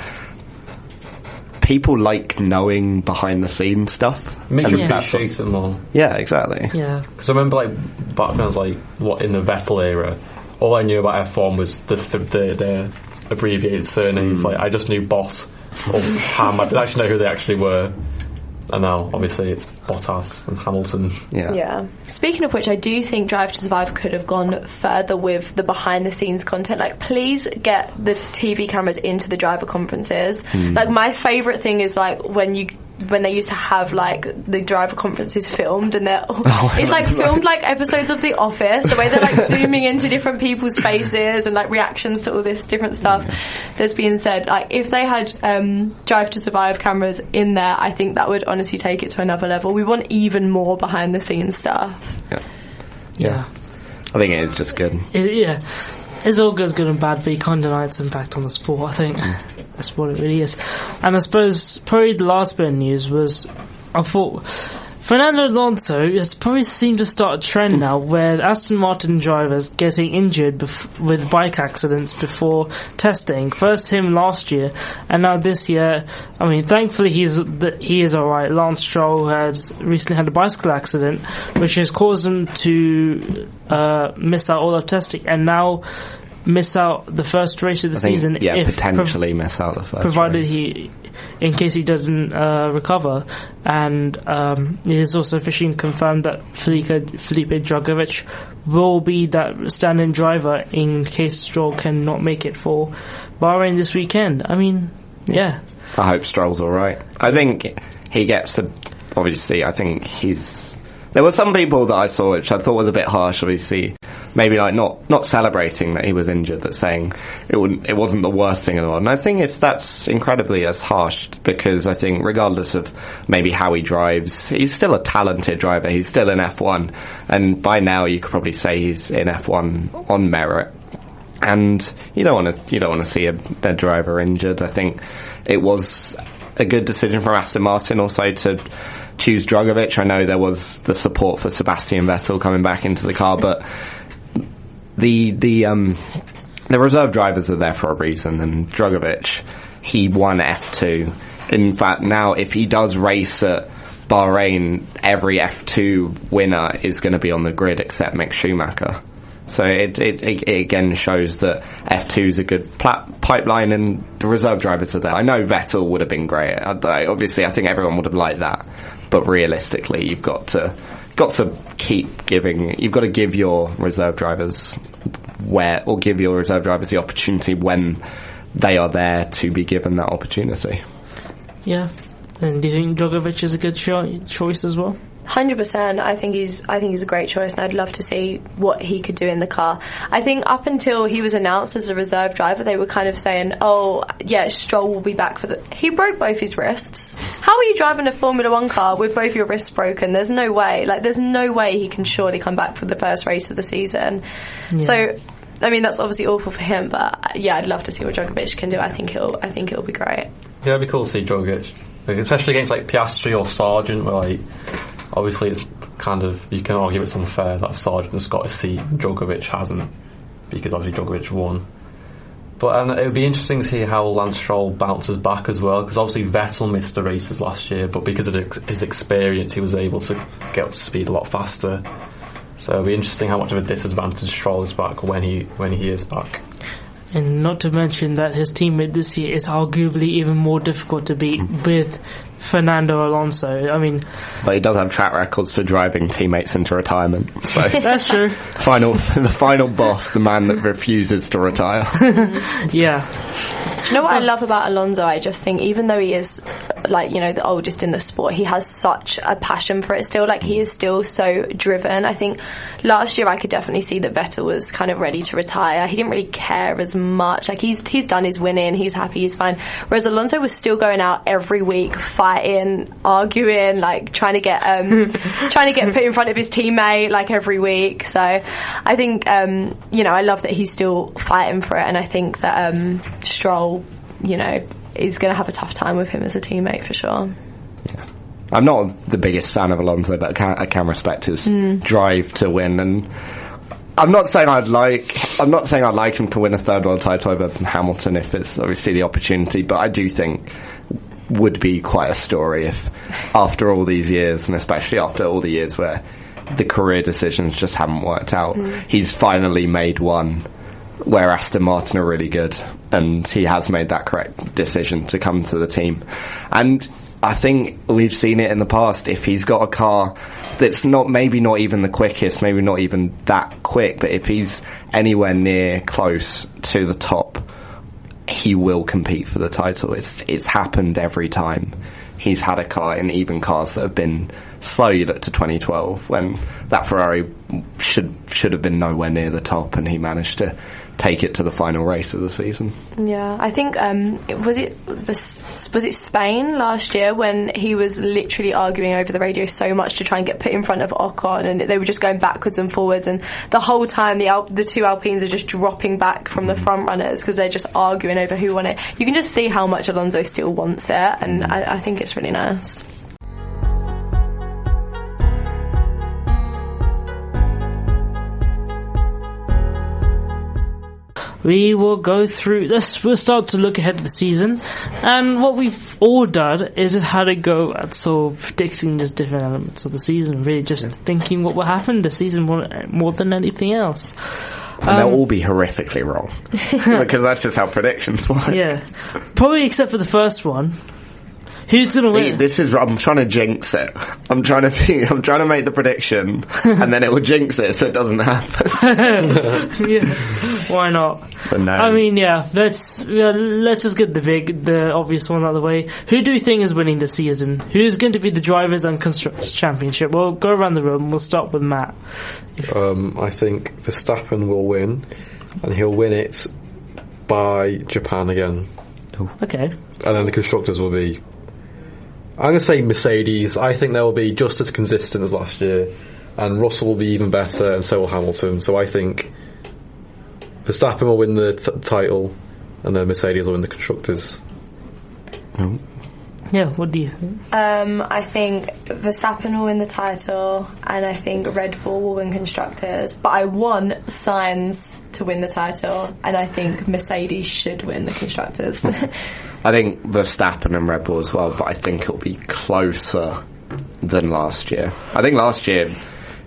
people like knowing behind the scenes stuff. Make you appreciate it more. Yeah, exactly. Yeah. Because I remember back when I was in the Vettel era, all I knew about F1 was the abbreviated surnames. I just knew Bott or Ham. I didn't actually know who they actually were. And now, obviously, it's Bottas and Hamilton. Yeah. Speaking of which, I do think Drive to Survive could have gone further with the behind-the-scenes content. Like, please get the TV cameras into the driver conferences. Like, my favourite thing is, like, when they used to have, like, the driver conferences filmed, and it's, like, filmed like episodes of The Office, the way they're, like, zooming into different people's faces and, like, reactions to all this different stuff that's being said. Like, if they had Drive to Survive cameras in there, I think that would honestly take it to another level. We want even more behind-the-scenes stuff. Yeah. I think it is just good. It's all good and bad, but you can't deny its impact on the sport, I think. That's what it really is. And I suppose probably the last bit of news was, I thought, Fernando Alonso has probably seemed to start a trend now where Aston Martin drivers getting injured with bike accidents before testing. First him last year, and now this year. I mean, thankfully he is alright. Lance Stroll has recently had a bicycle accident, which has caused him to miss out all of testing, and now miss out the first race of the season. Yeah, potentially miss out the first provided race. In case he doesn't recover. And it is also officially confirmed that Felipe Drugovich will be that stand-in driver in case Stroll cannot make it for Bahrain this weekend. I mean, yeah. I hope Stroll's alright. I think he gets to, obviously, I think there were some people that I saw which I thought was a bit harsh, obviously. Maybe like not celebrating that he was injured, but saying it wasn't the worst thing in the world. And I think that's incredibly harsh, because I think regardless of maybe how he drives, he's still a talented driver. He's still in F1, and by now you could probably say he's in F1 on merit. And you don't want to see a driver injured. I think it was a good decision from Aston Martin also to choose Drugovich. I know there was the support for Sebastian Vettel coming back into the car, but the reserve drivers are there for a reason, and Drugovich, he won F2. In fact, now if he does race at Bahrain, every F2 winner is going to be on the grid except Mick Schumacher. So it again shows that F2 is a good pipeline, and the reserve drivers are there. I know Vettel would have been great. Obviously, I think everyone would have liked that. but realistically, you've got to keep giving. You've got to give your reserve drivers give your reserve drivers the opportunity when they are there to be given that opportunity. Yeah. And do you think Djokovic is a good choice as well? 100%. I think he's a great choice, and I'd love to see what he could do in the car. I think up until he was announced as a reserve driver, they were kind of saying, "Oh, yeah, Stroll will be back for the." He broke both his wrists. How are you driving a Formula One car with both your wrists broken? There's no way. There's no way he can surely come back for the first race of the season. Yeah. So, I mean, that's obviously awful for him, but yeah, I'd love to see what Djokovic can do. I think it'll be great. Yeah, it'd be cool to see Djokovic, especially against Piastri or Sargent, where obviously it's kind of, you can argue it's unfair that Sargent has got a seat and Djokovic hasn't, because obviously Djokovic won. But it would be interesting to see how Lance Stroll bounces back as well, because obviously Vettel missed the races last year, but because of his experience he was able to get up to speed a lot faster. So it'll be interesting how much of a disadvantage Stroll is back when he is back. And not to mention that his teammate this year is arguably even more difficult to beat with Fernando Alonso. I mean, but he does have track records for driving teammates into retirement. So that's true. The final boss, the man that refuses to retire. Yeah. You know what I love about Alonso? I just think even though he is the oldest in the sport, he has such a passion for it still. He is still so driven. I think last year I could definitely see that Vettel was kind of ready to retire. He didn't really care as much. He's done his winning, he's happy, he's fine. Whereas Alonso was still going out every week, fighting, arguing, trying to get put in front of his teammate every week. So I think I love that he's still fighting for it, and I think that Stroll is going to have a tough time with him as a teammate for sure. Yeah. I'm not the biggest fan of Alonso, but I can respect his drive to win, and I'm not saying I'd like him to win a third world title over Hamilton if it's obviously the opportunity, but I do think would be quite a story if after all these years, and especially after all the years where the career decisions just haven't worked out, he's finally made one where Aston Martin are really good, and he has made that correct decision to come to the team. And I think we've seen it in the past. If he's got a car that's maybe not even the quickest, maybe not even that quick, but if he's anywhere near close to the top, he will compete for the title. It's happened every time he's had a car, in even cars that have been slow. You look to 2012 when that Ferrari should have been nowhere near the top, and he managed to take it to the final race of the season. Yeah, I think was it Spain last year when he was literally arguing over the radio so much to try and get put in front of Ocon, and they were just going backwards and forwards, and the whole time the two Alpines are just dropping back from the front runners because they're just arguing over who won it. You can just see how much Alonso still wants it, and I think it's really nice. We will go through this. We'll start to look ahead of the season, and what we've all done is just had a go at sort of predicting just different elements of the season, really just thinking what will happen this season more than anything else. And they'll all be horrifically wrong because that's just how predictions work. Yeah, probably except for the first one. Who's going to win? I'm trying to jinx it. I'm trying to make the prediction, and then it will jinx it so it doesn't happen. Yeah, why not? But no. I mean, let's just get the obvious one out of the way. Who do you think is winning this season? Who's going to be the Drivers' and Constructors' Championship? We'll go around the room. We'll start with Matt. I think Verstappen will win, and he'll win it by Japan again. Okay. And then the Constructors will be, I'm going to say Mercedes. I think they will be just as consistent as last year, and Russell will be even better, and so will Hamilton. So I think Verstappen will win the title, and then Mercedes will win the Constructors. Yeah, what do you think? I think Verstappen will win the title, and I think Red Bull will win Constructors. But I want Sainz to win the title, and I think Mercedes should win the Constructors. I think Verstappen and Red Bull as well, but I think it'll be closer than last year. I think last year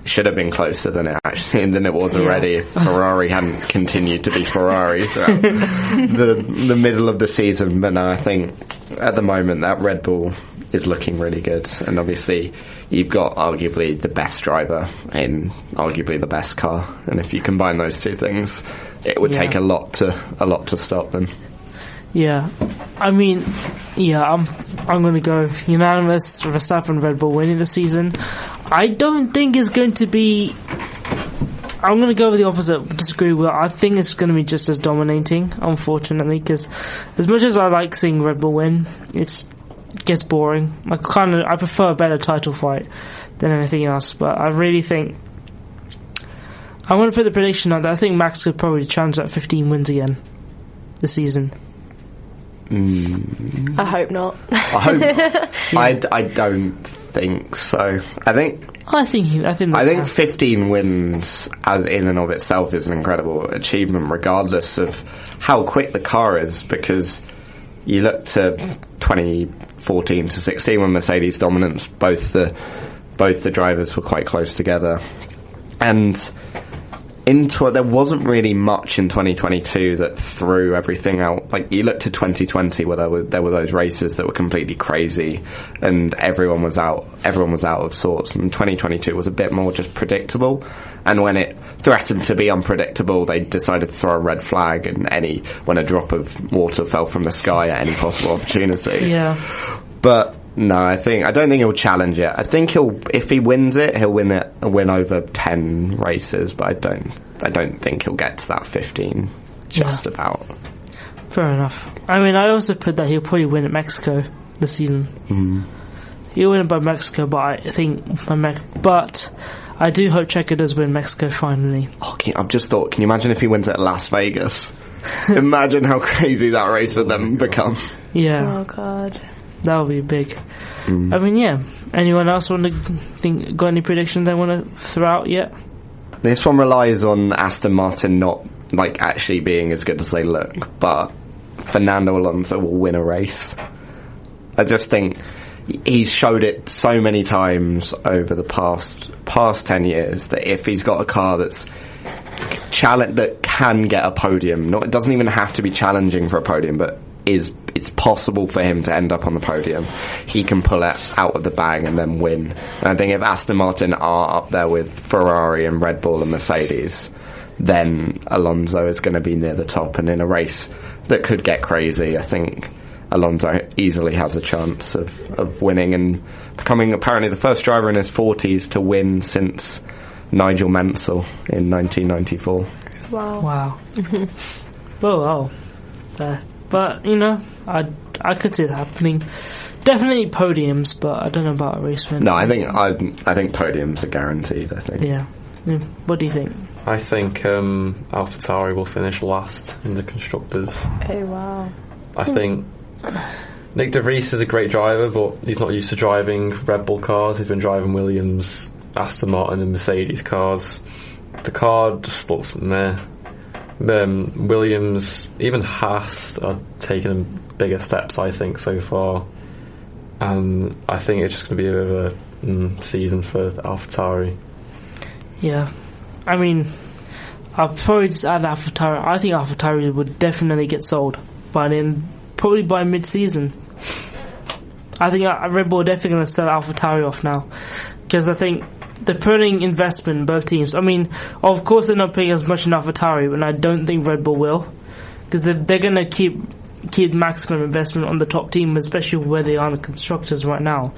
should have been closer than it was already if Ferrari hadn't continued to be Ferrari throughout the middle of the season. But no, I think at the moment that Red Bull is looking really good, and obviously you've got arguably the best driver in arguably the best car, and if you combine those two things, it would take a lot to stop them. Yeah, I mean, I'm going to go unanimous Verstappen Red Bull winning the season. I don't think it's going to be. I'm going to go with the opposite. Disagree with. I think it's going to be just as dominating, unfortunately, because as much as I like seeing Red Bull win, it gets boring. I prefer a better title fight than anything else. But I really think I want to put the prediction out there. I think Max could probably challenge that 15 wins again this season. I hope not. I hope not. I don't think so. I think 15 wins as in and of itself is an incredible achievement, regardless of how quick the car is, because you look to 2014 to 16 when Mercedes dominance, both the drivers were quite close together, and there wasn't really much in 2022 that threw everything out. Like, you look to 2020 where there were those races that were completely crazy and everyone was out of sorts, and 2022 was a bit more just predictable, and when it threatened to be unpredictable, they decided to throw a red flag when a drop of water fell from the sky at any possible opportunity. Yeah. But no, I don't think he'll challenge it. I think if he wins it, he'll win over 10 races, but I don't think he'll get to that 15 just about. Fair enough. I mean, I also put that he'll probably win at Mexico this season. Mm-hmm. He'll win it by Mexico, but I think but I do hope Checo does win Mexico finally. I've just thought, can you imagine if he wins at Las Vegas? Imagine how crazy that race would then become. Yeah. Oh God. That would be big. I mean, yeah. Anyone else got any predictions they want to throw out yet? This one relies on Aston Martin not actually being as good as they look, but Fernando Alonso will win a race. I just think he's showed it so many times over the past 10 years that if he's got a car that can get a podium, it doesn't even have to be challenging for a podium, but it's possible for him to end up on the podium, he can pull it out of the bag and then win. And I think if Aston Martin are up there with Ferrari and Red Bull and Mercedes, then Alonso is going to be near the top, and in a race that could get crazy, I think Alonso easily has a chance of winning and becoming apparently the first driver in his 40s to win since Nigel Mansell in 1994. Wow. Well, but I could see it happening. Definitely podiums, but I don't know about a race win. No, I think podiums are guaranteed. I think. Yeah. What do you think? I think AlphaTauri will finish last in the constructors. Oh wow. I think Nick De Vries is a great driver, but he's not used to driving Red Bull cars. He's been driving Williams, Aston Martin and Mercedes cars. The car just looks meh. Williams, even Haas are taking bigger steps, I think, so far, and I think it's just going to be a bit of a season for AlphaTauri. Yeah, I mean, I'll probably just add AlphaTauri. I think AlphaTauri would definitely get sold probably by mid-season. I think Red Bull are definitely going to sell AlphaTauri off now, because I think they're putting investment in both teams. I mean, of course they're not paying as much in AlphaTauri, but I don't think Red Bull will, because they're going to keep maximum investment on the top team, especially where they are in the constructors right now.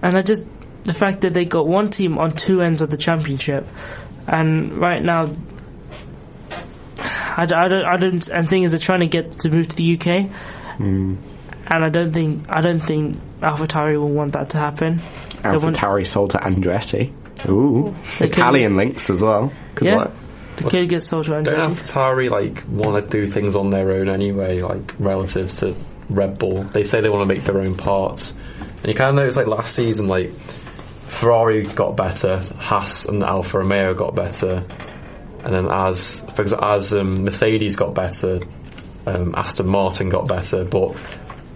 And the fact that they got one team on two ends of the championship, and right now, I think is they're trying to move to the UK, and I don't think AlphaTauri will want that to happen. AlphaTauri sold to Andretti. Ooh, Italian links as well. The kid gets sold to Andretti. Don't AlphaTauri want to do things on their own anyway, relative to Red Bull? They say they want to make their own parts, and you kind of notice last season, Ferrari got better, Haas and Alfa Romeo got better, and then as Mercedes got better, Aston Martin got better, but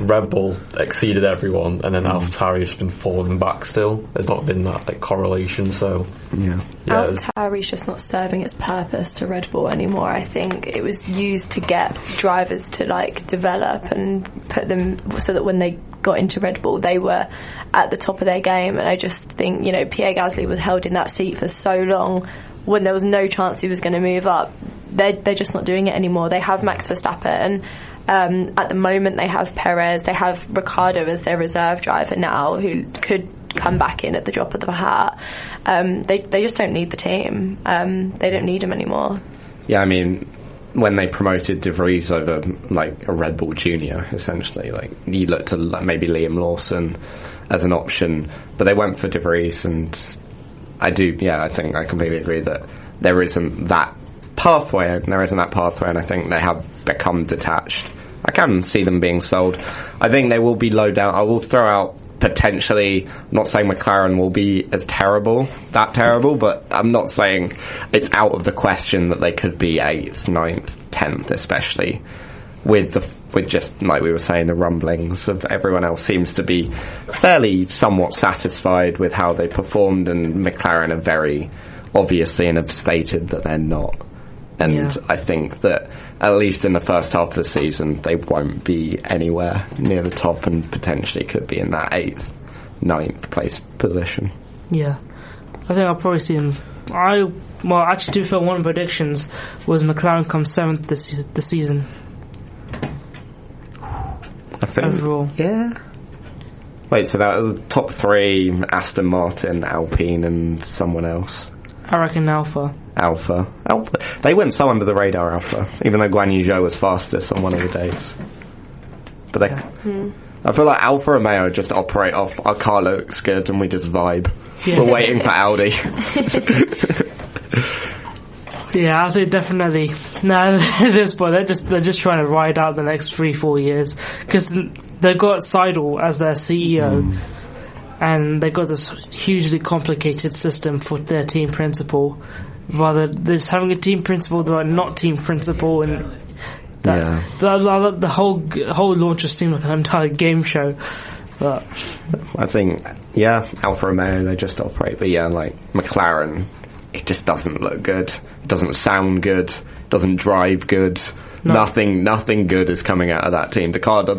Red Bull exceeded everyone, and then AlphaTauri has been falling back still. There's not been that like correlation, so AlphaTauri's just not serving its purpose to Red Bull anymore. I think it was used to get drivers to like develop and put them so that when they got into Red Bull they were at the top of their game, and I just think, you know, Pierre Gasly was held in that seat for so long when there was no chance he was going to move up. They're just not doing it anymore. They have Max Verstappen. At the moment they have Perez, they have Ricciardo as their reserve driver now, who could come back in at the drop of the hat. They just don't need the team. They don't need him anymore. Yeah, I mean, when they promoted De Vries over like a Red Bull Junior, essentially, like you looked at like, maybe Liam Lawson as an option, but they went for De Vries, and I think I completely agree that there isn't that pathway, and I think they have become detached. I can see them being sold. I think they will be low down. I will throw out potentially, I'm not saying McLaren will be as terrible, but I'm not saying it's out of the question that they could be 8th, 9th, 10th, especially with just like we were saying, the rumblings of everyone else seems to be fairly somewhat satisfied with how they performed, and McLaren are very obviously and have stated that they're not. And I think that at least in the first half of the season they won't be anywhere near the top, and potentially could be in that 8th, 9th place position. Yeah, I think I'll probably see them. Actually, to be fair, one of the predictions was McLaren comes 7th this season. I think, overall. Yeah. Wait, so that was top 3: Aston Martin, Alpine, and someone else. I reckon Alpha. They went so under the radar, Alpha, even though Guan Yu Zhou was fastest on one of the days. But I feel like Alfa Romeo just operate off, our car looks good and we just vibe. Yeah. We're waiting for Audi. Yeah, I think definitely. No, at this point they're just trying to ride out the next 3-4 years, because they've got Seidel as their CEO. And they've got this hugely complicated system for their team principal. Rather, there's having a team principal, they're not team principal, and the whole launch just seemed like an entire game show. But I think, Alfa Romeo, they just operate. But like McLaren, it just doesn't look good. It doesn't sound good. Doesn't drive good. No. Nothing good is coming out of that team.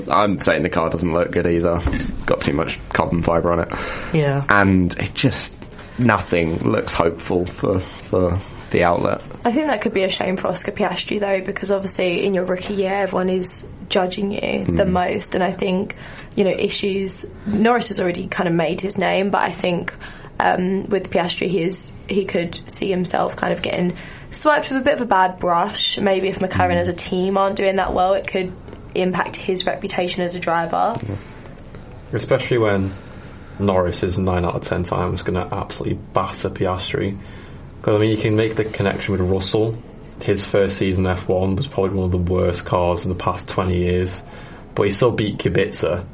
I'm saying the car doesn't look good either. It's got too much carbon fibre on it. Yeah. And it just, nothing looks hopeful for the outlet. I think that could be a shame for Oscar Piastri though, because obviously in your rookie year everyone is judging you the most, and I think, Norris has already kind of made his name, but I think with Piastri he could see himself kind of getting swiped with a bit of a bad brush. Maybe if McLaren as a team aren't doing that well, it could impact his reputation as a driver. Especially when Norris is 9 out of 10 times going to absolutely batter Piastri. Because you can make the connection with Russell. His first season F1 was probably one of the worst cars in the past 20 years, but he still beat Kubica.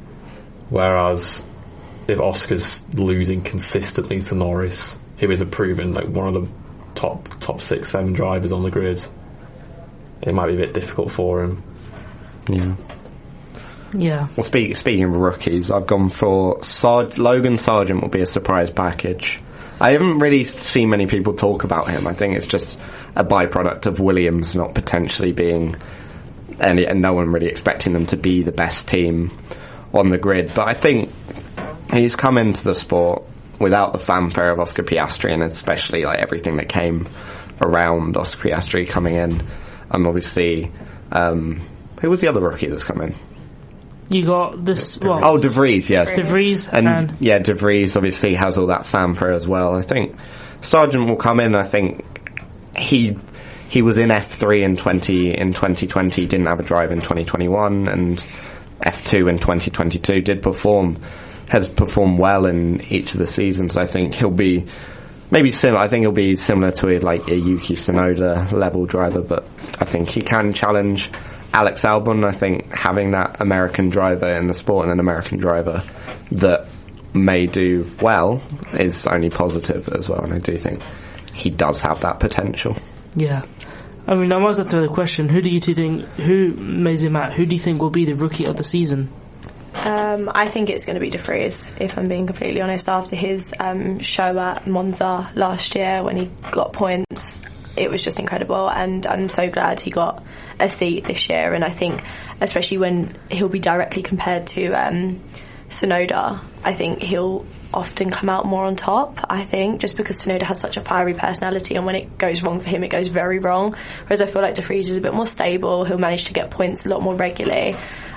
Whereas if Oscar's losing consistently to Norris, who is a proven one of the top 6-7 drivers on the grid, it might be a bit difficult for him. Yeah. Well, speaking of rookies, I've gone for Logan Sargent will be a surprise package. I haven't really seen many people talk about him. I think it's just a byproduct of Williams not potentially being, and no one really expecting them to be the best team on the grid. But I think he's come into the sport without the fanfare of Oscar Piastri, and especially everything that came around Oscar Piastri coming in. And obviously, who was the other rookie that's come in? You got this. De Vries, yes. De Vries, and De Vries obviously has all that fanfare as well. I think Sargent will come in. I think he was in F3 in 2020. Didn't have a drive in 2021, and F2 in 2022. Has performed well in each of the seasons. I think he'll be maybe similar. I think he'll be similar to a Yuki Tsunoda level driver, but I think he can challenge Alex Albon. I think having that American driver in the sport and an American driver that may do well is only positive as well, and I do think he does have that potential. Yeah. I mean, I might as well throw the question, Mazie Matt, who do you think will be the rookie of the season? I think it's going to be De Vries, if I'm being completely honest. After his show at Monza last year when he got points, it was just incredible, and I'm so glad he got a seat this year. And I think, especially when he'll be directly compared to Tsunoda, I think he'll often come out more on top, I think, just because Tsunoda has such a fiery personality, and when it goes wrong for him, it goes very wrong. Whereas I feel like De Vries is a bit more stable, he'll manage to get points a lot more regularly.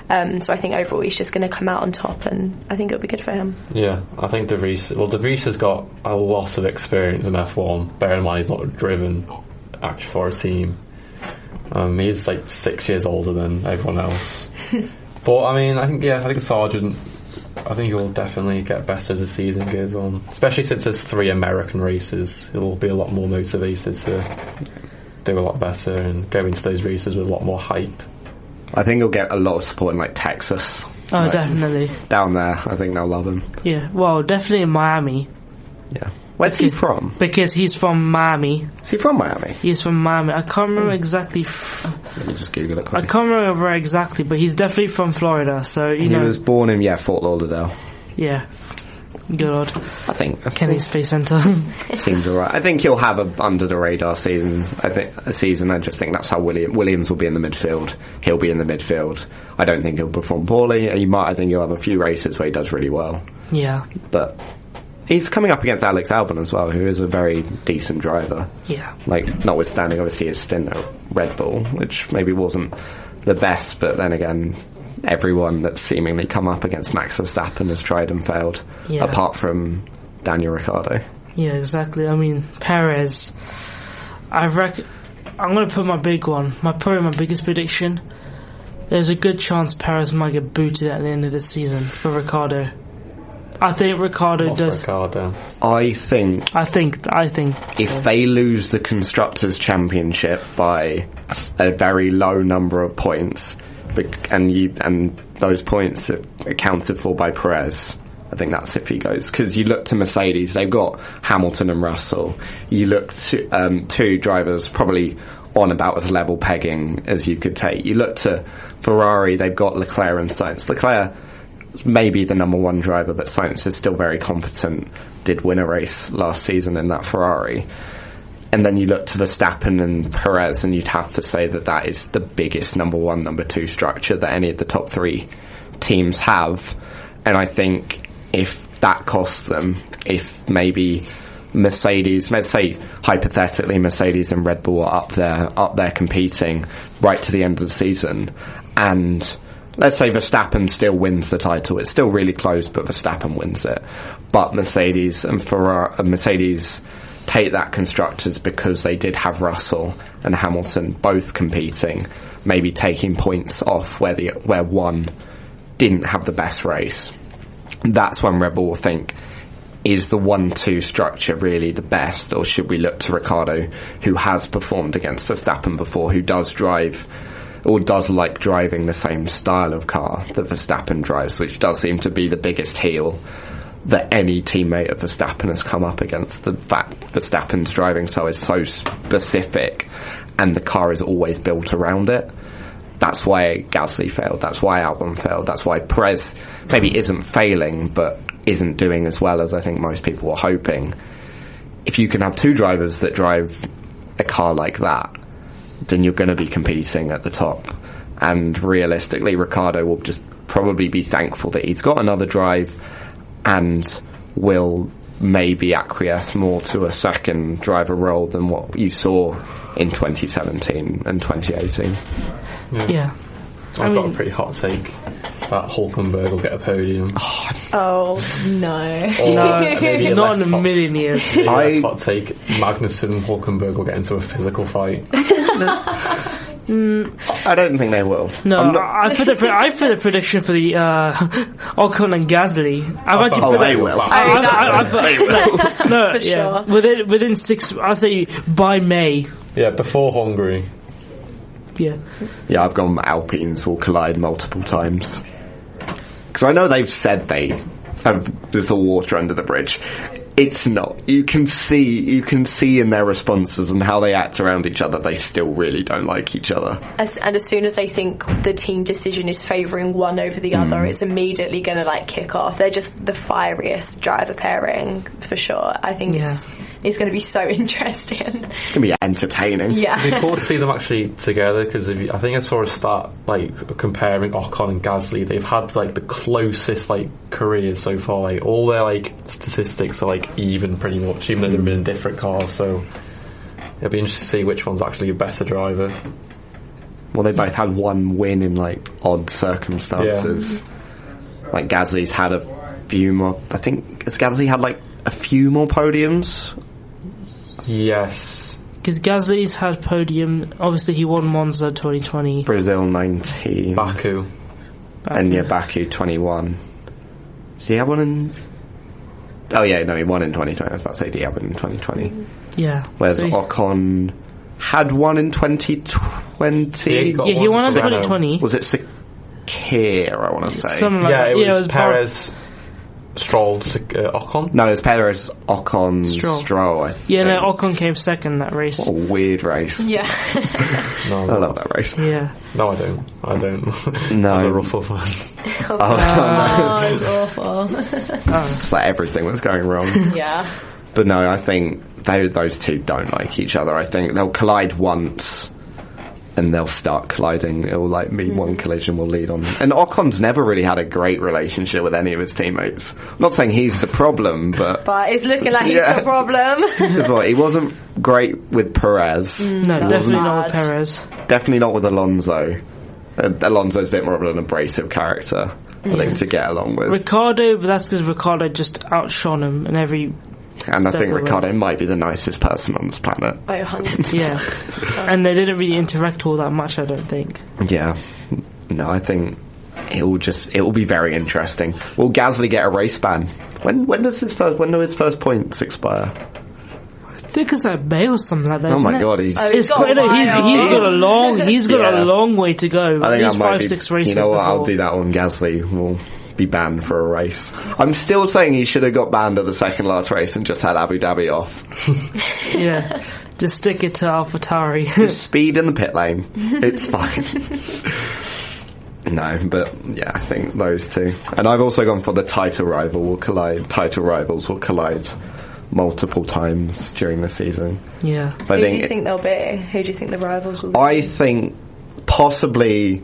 So I think overall he's just going to come out on top, and I think it'll be good for him. Yeah, I think De Vries has got a lot of experience in F1. Bear in mind he's not driven actually for a team. He's like 6 years older than everyone else. But I mean, I think Sargent, I think he'll definitely get better as the season goes on, especially since there's 3 American races. He'll be a lot more motivated to do a lot better and go into those races with a lot more hype. I think he'll get a lot of support in like Texas. Oh, like, definitely. Down there, I think they'll love him. Yeah, well, definitely in Miami. Yeah. Where's he from? Because he's from Miami. Is he from Miami? He's from Miami. I can't remember exactly. Let me just Google it quickly. I can't remember exactly, but he's definitely from Florida, so, you know. He was born in, Fort Lauderdale. Yeah. Good old. I think. Kennedy Space Center. Seems alright. I think he'll have a under the radar season. I just think that's how Williams will be in the midfield. He'll be in the midfield. I don't think he'll perform poorly. I think he'll have a few races where he does really well. Yeah. But he's coming up against Alex Albon as well, who is a very decent driver. Yeah. Like, notwithstanding obviously his stint at Red Bull, which maybe wasn't the best, but then again, everyone that's seemingly come up against Max Verstappen has tried and failed, apart from Daniel Ricciardo. Yeah, exactly. I mean, Perez, I'm going to put my big one, probably my biggest prediction. There's a good chance Perez might get booted at the end of the season for Ricciardo. I think Ricciardo does. Ricciardo. I think if they lose the Constructors' Championship by a very low number of points, and those points are accounted for by Perez, I think that's if he goes. Because you look to Mercedes, they've got Hamilton and Russell. You look to 2 drivers probably on about as level pegging as you could take. You look to Ferrari, they've got Leclerc and Sainz. Leclerc maybe the number 1 driver, but Sainz is still very competent, did win a race last season in that Ferrari. And then you look to Verstappen and Perez, and you'd have to say that is the biggest number 1, number 2 structure that any of the top 3 teams have. And I think if that costs them, if maybe Mercedes, let's say hypothetically Mercedes and Red Bull are up there competing right to the end of the season, and let's say Verstappen still wins the title. It's still really close, but Verstappen wins it. But Mercedes and Mercedes take that Constructors because they did have Russell and Hamilton both competing, maybe taking points off where one didn't have the best race. That's when Red Bull will think, is the 1-2 structure really the best, or should we look to Ricciardo, who has performed against Verstappen before, who does drive or does like driving the same style of car that Verstappen drives, which does seem to be the biggest heel that any teammate of Verstappen has come up against. The fact Verstappen's driving style is so specific and the car is always built around it. That's why Gasly failed, that's why Albon failed, that's why Perez maybe isn't failing but isn't doing as well as I think most people were hoping. If you can have 2 drivers that drive a car like that, then you're going to be competing at the top. And realistically, Ricciardo will just probably be thankful that he's got another drive and will maybe acquiesce more to a second driver role than what you saw in 2017 and 2018. Yeah. I've got a pretty hot take that Hülkenberg will get a podium. Oh no. No, maybe not in a million years. Hot take, Magnussen and Hülkenberg will get into a physical fight. I don't think they will. No, I put a prediction for the Ocon and Gasly. They will. No, for yeah. sure. Within 6, I'll say by May. Yeah, before Hungary. Yeah. Yeah, I've gone Alpines will collide multiple times. Because I know they've said there's a water under the bridge. It's not. You can see in their responses and how they act around each other, they still really don't like each other. And as soon as they think the team decision is favouring one over the other, it's immediately going to like kick off. They're just the fieriest driver pairing for sure. I think it's going to be so interesting. It's going to be entertaining. Yeah. It'd be cool to see them actually together, because I think I saw a stat like comparing Ocon and Gasly. They've had like the closest like careers so far. Like all their like statistics are like even pretty much, even though they've been in different cars. So it'll be interesting to see which one's actually a better driver. Well, they both had one win in like odd circumstances. Yeah. Like Gasly's had a few more. I think Gasly had like a few more podiums. Yes, because Gasly's had podium. Obviously, he won Monza 2020, Brazil 19, Baku. And Baku 21. Did he have one in? Oh yeah, no, he won in 2020. I was about to say, did he have one in 2020? Yeah. Whereas Ocon had one in 2020. Yeah, he won in 2020. Was it Sakir? I want to say. Something like that. It was Perez. Stroll to Ocon? No, it was Perez, Ocon, Stroll. I think. Yeah, no, Ocon came second in that race. What a weird race. Yeah. No, I love that race. Yeah. No, I don't. No. I'm a Russell fan. It's awful. It's like everything was going wrong. Yeah. But no, I think those two don't like each other. I think they'll collide once and they'll start colliding. It'll like be one collision will lead on. And Ocon's never really had a great relationship with any of his teammates. I'm not saying he's the problem, but it's looking like he's the problem. He wasn't great with Perez. No, definitely not with Perez. Definitely not with Alonso. Alonso's a bit more of an abrasive character, I think, to get along with. Ricciardo, but that's because Ricciardo just outshone him in every... And I think Ricciardo might be the nicest person on this planet. Oh, 100%. Yeah. And they didn't really interact all that much, I don't think. Yeah. No, I think it will be very interesting. Will Gasly get a race ban? When do his first points expire? I think it's like May or something like that. Oh my god, he's got a long way to go. I think at least 5-6 races. You know what? Before. I'll do that one. Gasly will be banned for a race. I'm still saying he should have got banned at the second last race and just had Abu Dhabi off. Yeah, just stick it to AlphaTauri. Just speed in the pit lane. It's fine. No, but yeah, I think those two. And I've also gone for the title rivals will collide multiple times during the season. Yeah. Who do you think they'll be? Who do you think the rivals will be? I think possibly...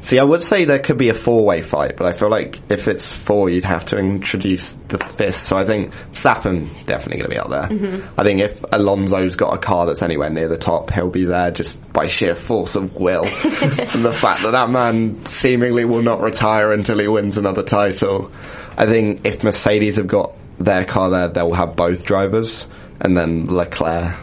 See, I would say there could be a four-way fight, but I feel like if it's four, you'd have to introduce the fifth. So I think Verstappen definitely going to be up there. Mm-hmm. I think if Alonso's got a car that's anywhere near the top, he'll be there just by sheer force of will. And the fact that man seemingly will not retire until he wins another title. I think if Mercedes have got their car there, they'll have both drivers, and then Leclerc.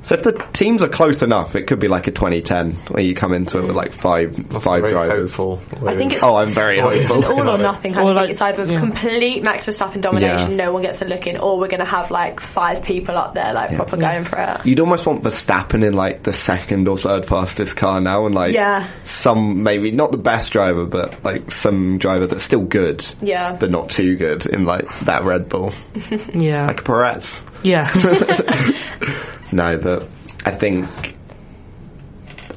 So if the teams are close enough, it could be like a 2010 where you come into it with like five drivers. I think it's I'm very hopeful. It's all or nothing. I think it's either yeah. complete Max Verstappen domination, no one gets a look in, or we're going to have like 5 people up there like proper going for it. You'd almost want Verstappen in like the second or third fastest car now, and like some, maybe not the best driver, but like some driver that's still good, but not too good in like that Red Bull. Yeah. Like Perez. Yeah. No, but I think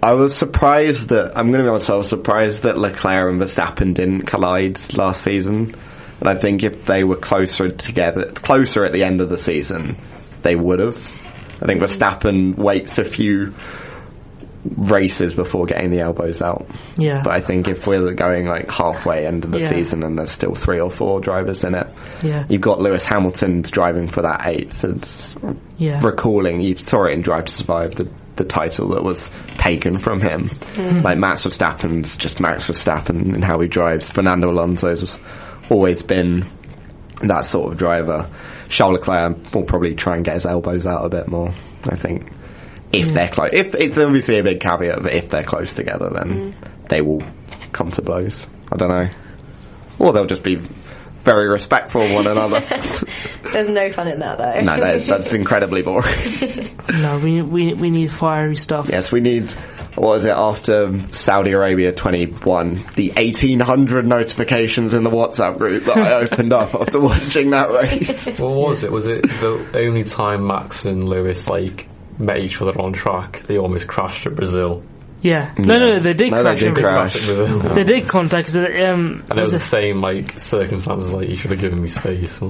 I was surprised that, I'm going to be honest, I was surprised that Leclerc and Verstappen didn't collide last season. And I think if they were closer at the end of the season, they would have. I think Verstappen waits a few races before getting the elbows out. Yeah. But I think if we're going like halfway end of the season and there's still 3 or 4 drivers in it, you've got Lewis Hamilton driving for that 8th. It's recalling, you saw it in Drive to Survive, the title that was taken from him. Like Max Verstappen's just Max Verstappen and how he drives. Fernando Alonso's always been that sort of driver. Charles Leclerc will probably try and get his elbows out a bit more, I think. If they're close. If it's obviously a big caveat that if they're close together, then they will come to blows. I don't know. Or they'll just be very respectful of one another. There's no fun in that, though. No, that's incredibly boring. No, we need fiery stuff. Yes, we need what was it, after Saudi Arabia 21, the 1800 notifications in the WhatsApp group that I opened up after watching that race. What was it? Was it the only time Max and Lewis met each other on track? They almost crashed at Brazil. Yeah. No, they did crash. They did crash. At Brazil. They did contact. And it was the same circumstances. You should have given me space.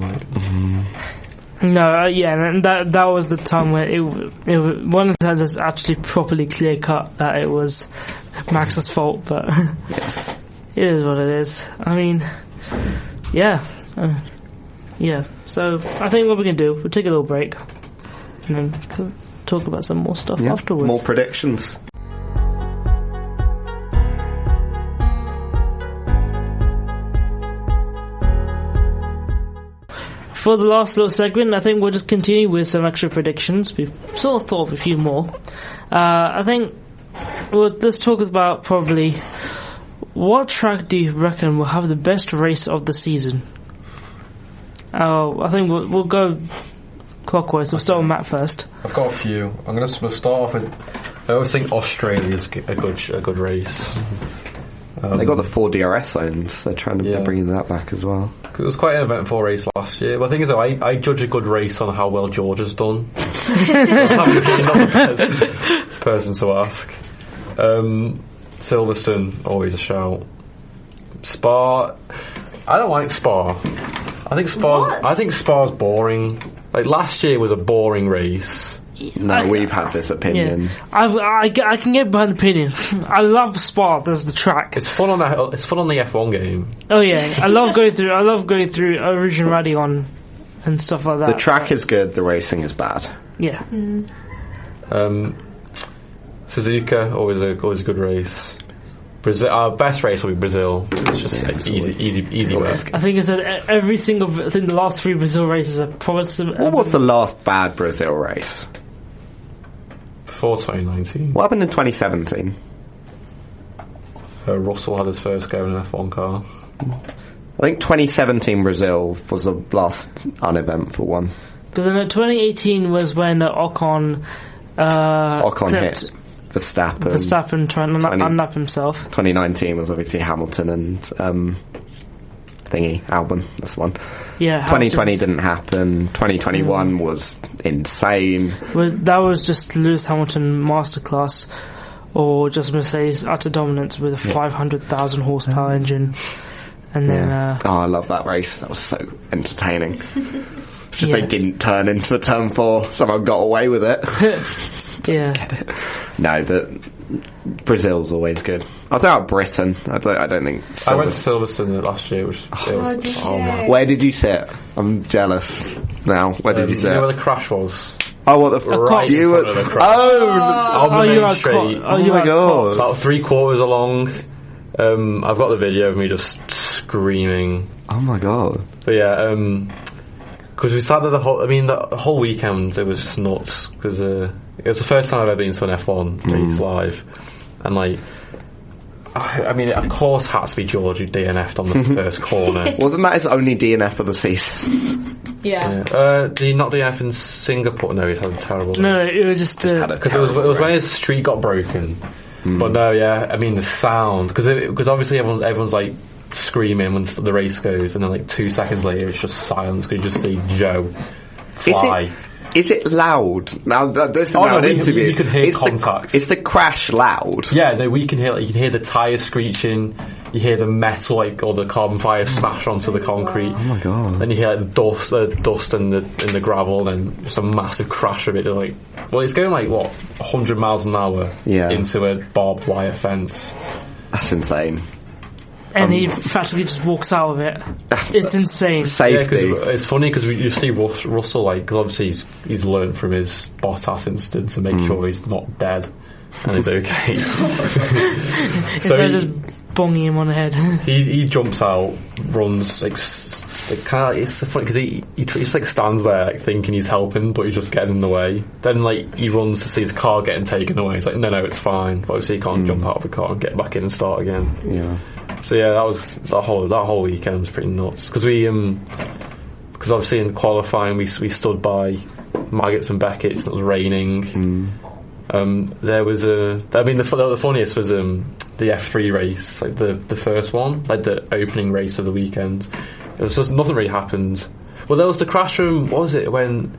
No, and that was the time where it one of the times it's actually properly clear cut that it was Max's fault, but it is what it is. I mean, yeah. So I think what we can do, we'll take a little break and then talk about some more stuff afterwards. More predictions. For the last little segment, I think we'll just continue with some extra predictions. We've sort of thought of a few more. I think we'll just talk about probably what track do you reckon will have the best race of the season? I think we'll go clockwise. We'll start with Matt first. I've got a few. I'm going to start off with. I always think Australia's a good race. They got the 4 DRS zones. They're trying to they're bringing that back as well. It was quite an eventful race last year. But the thing is, though, I judge a good race on how well Georgia's done. I'm not the person to ask. Silverstone, always a shout. Spa, I don't like Spa. I think Spa's boring. Last year was a boring race. No, we've had this opinion. Yeah. I can get behind the opinion. I love Spa. There's the track. It's fun on the F1 game. Oh yeah, I love going through Origin Rally on and stuff like that. The track is good. The racing is bad. Yeah. Suzuka, always a good race. Brazil, our best race will be Brazil. It's just easy work. I think it's every single. I think the last 3 Brazil races are probably. What was the last bad Brazil race? Before 2019. What happened in 2017? Russell had his first go in an F1 car. I think 2017 Brazil was the last uneventful one. Because in 2018 was when Ocon hit Verstappen trying to unlap himself. 2019 was obviously Hamilton and Albon. That's the one. Yeah. 2020 didn't happen. 2021 was insane. Well, that was just Lewis Hamilton masterclass, or just Mercedes utter dominance with a 500,000 horsepower engine. And then, I love that race. That was so entertaining. Just they didn't turn into a turn 4. Someone got away with it. Yeah. No, but Brazil's always good. I'll say about Britain. I don't think. I went to Silverstone last year. Where did you sit? I'm jealous now. Where did you sit? You know where the crash was? Oh, what the fuck? Right You were. the crash. Oh my god! About 3/4 along. I've got the video of me just screaming. Oh my god! But yeah, because we sat there the whole weekend. It was just nuts because it was the first time I've ever been to an F1 race live, and of course, had to be George who DNF'd on the first corner. Wasn't that his only DNF of the season? Yeah. Did he not DNF in Singapore? No, he had a terrible. No, it was just because it was when his streak got broken. But no, the sound because obviously everyone's screaming when the race goes, and then 2 seconds later it's just silence because you just see Joe fly. Is it loud? Now, this is an interview. You can hear contact. Is the crash loud? Yeah, no, we can hear. You can hear the tyres screeching. You hear the metal, or the carbon fibre smash onto the concrete. Oh my god! Then you hear the dust and the gravel, and then just a massive crash of it. It's going 100 miles an hour into a barbed wire fence. That's insane. And he practically just walks out of it. It's insane. Safety. Yeah, it's funny because you see Russell, because obviously he's learned from his Bottas incident to make sure he's not dead and he's okay. So just bonging him on the head. He jumps out, runs it's funny because he just stands there thinking he's helping, but he's just getting in the way. Then he runs to see his car getting taken away. He's like, no, it's fine. But obviously he can't jump out of the car and get back in and start again. Yeah. So yeah, that whole weekend was pretty nuts because because obviously in qualifying we stood by Maggots and Beckett's and it was raining. there was the funniest was the F3 race, like the first one, like the opening race of the weekend. It was just nothing really happened. Well, there was the crash from, what was it, when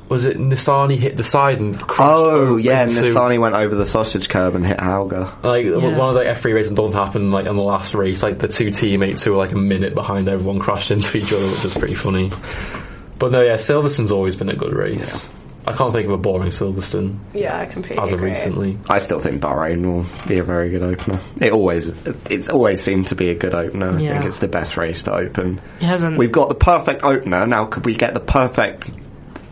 was it Nissani hit the side and crashed? Oh yeah, Nissani went over the sausage curb and hit Hauger. Like one of the F3 races doesn't happen like in the last race, like the two teammates who were like a minute behind everyone crashed into each other, which was pretty funny. But no, yeah, Silverstone's always been a good race. Yeah. I can't think of a boring Silverstone. Yeah, I completely as of agree. Recently. I still think Bahrain will be a very good opener. It's always seemed to be a good opener. I think it's the best race to open. It hasn't. We've got the perfect opener. Now could we get the perfect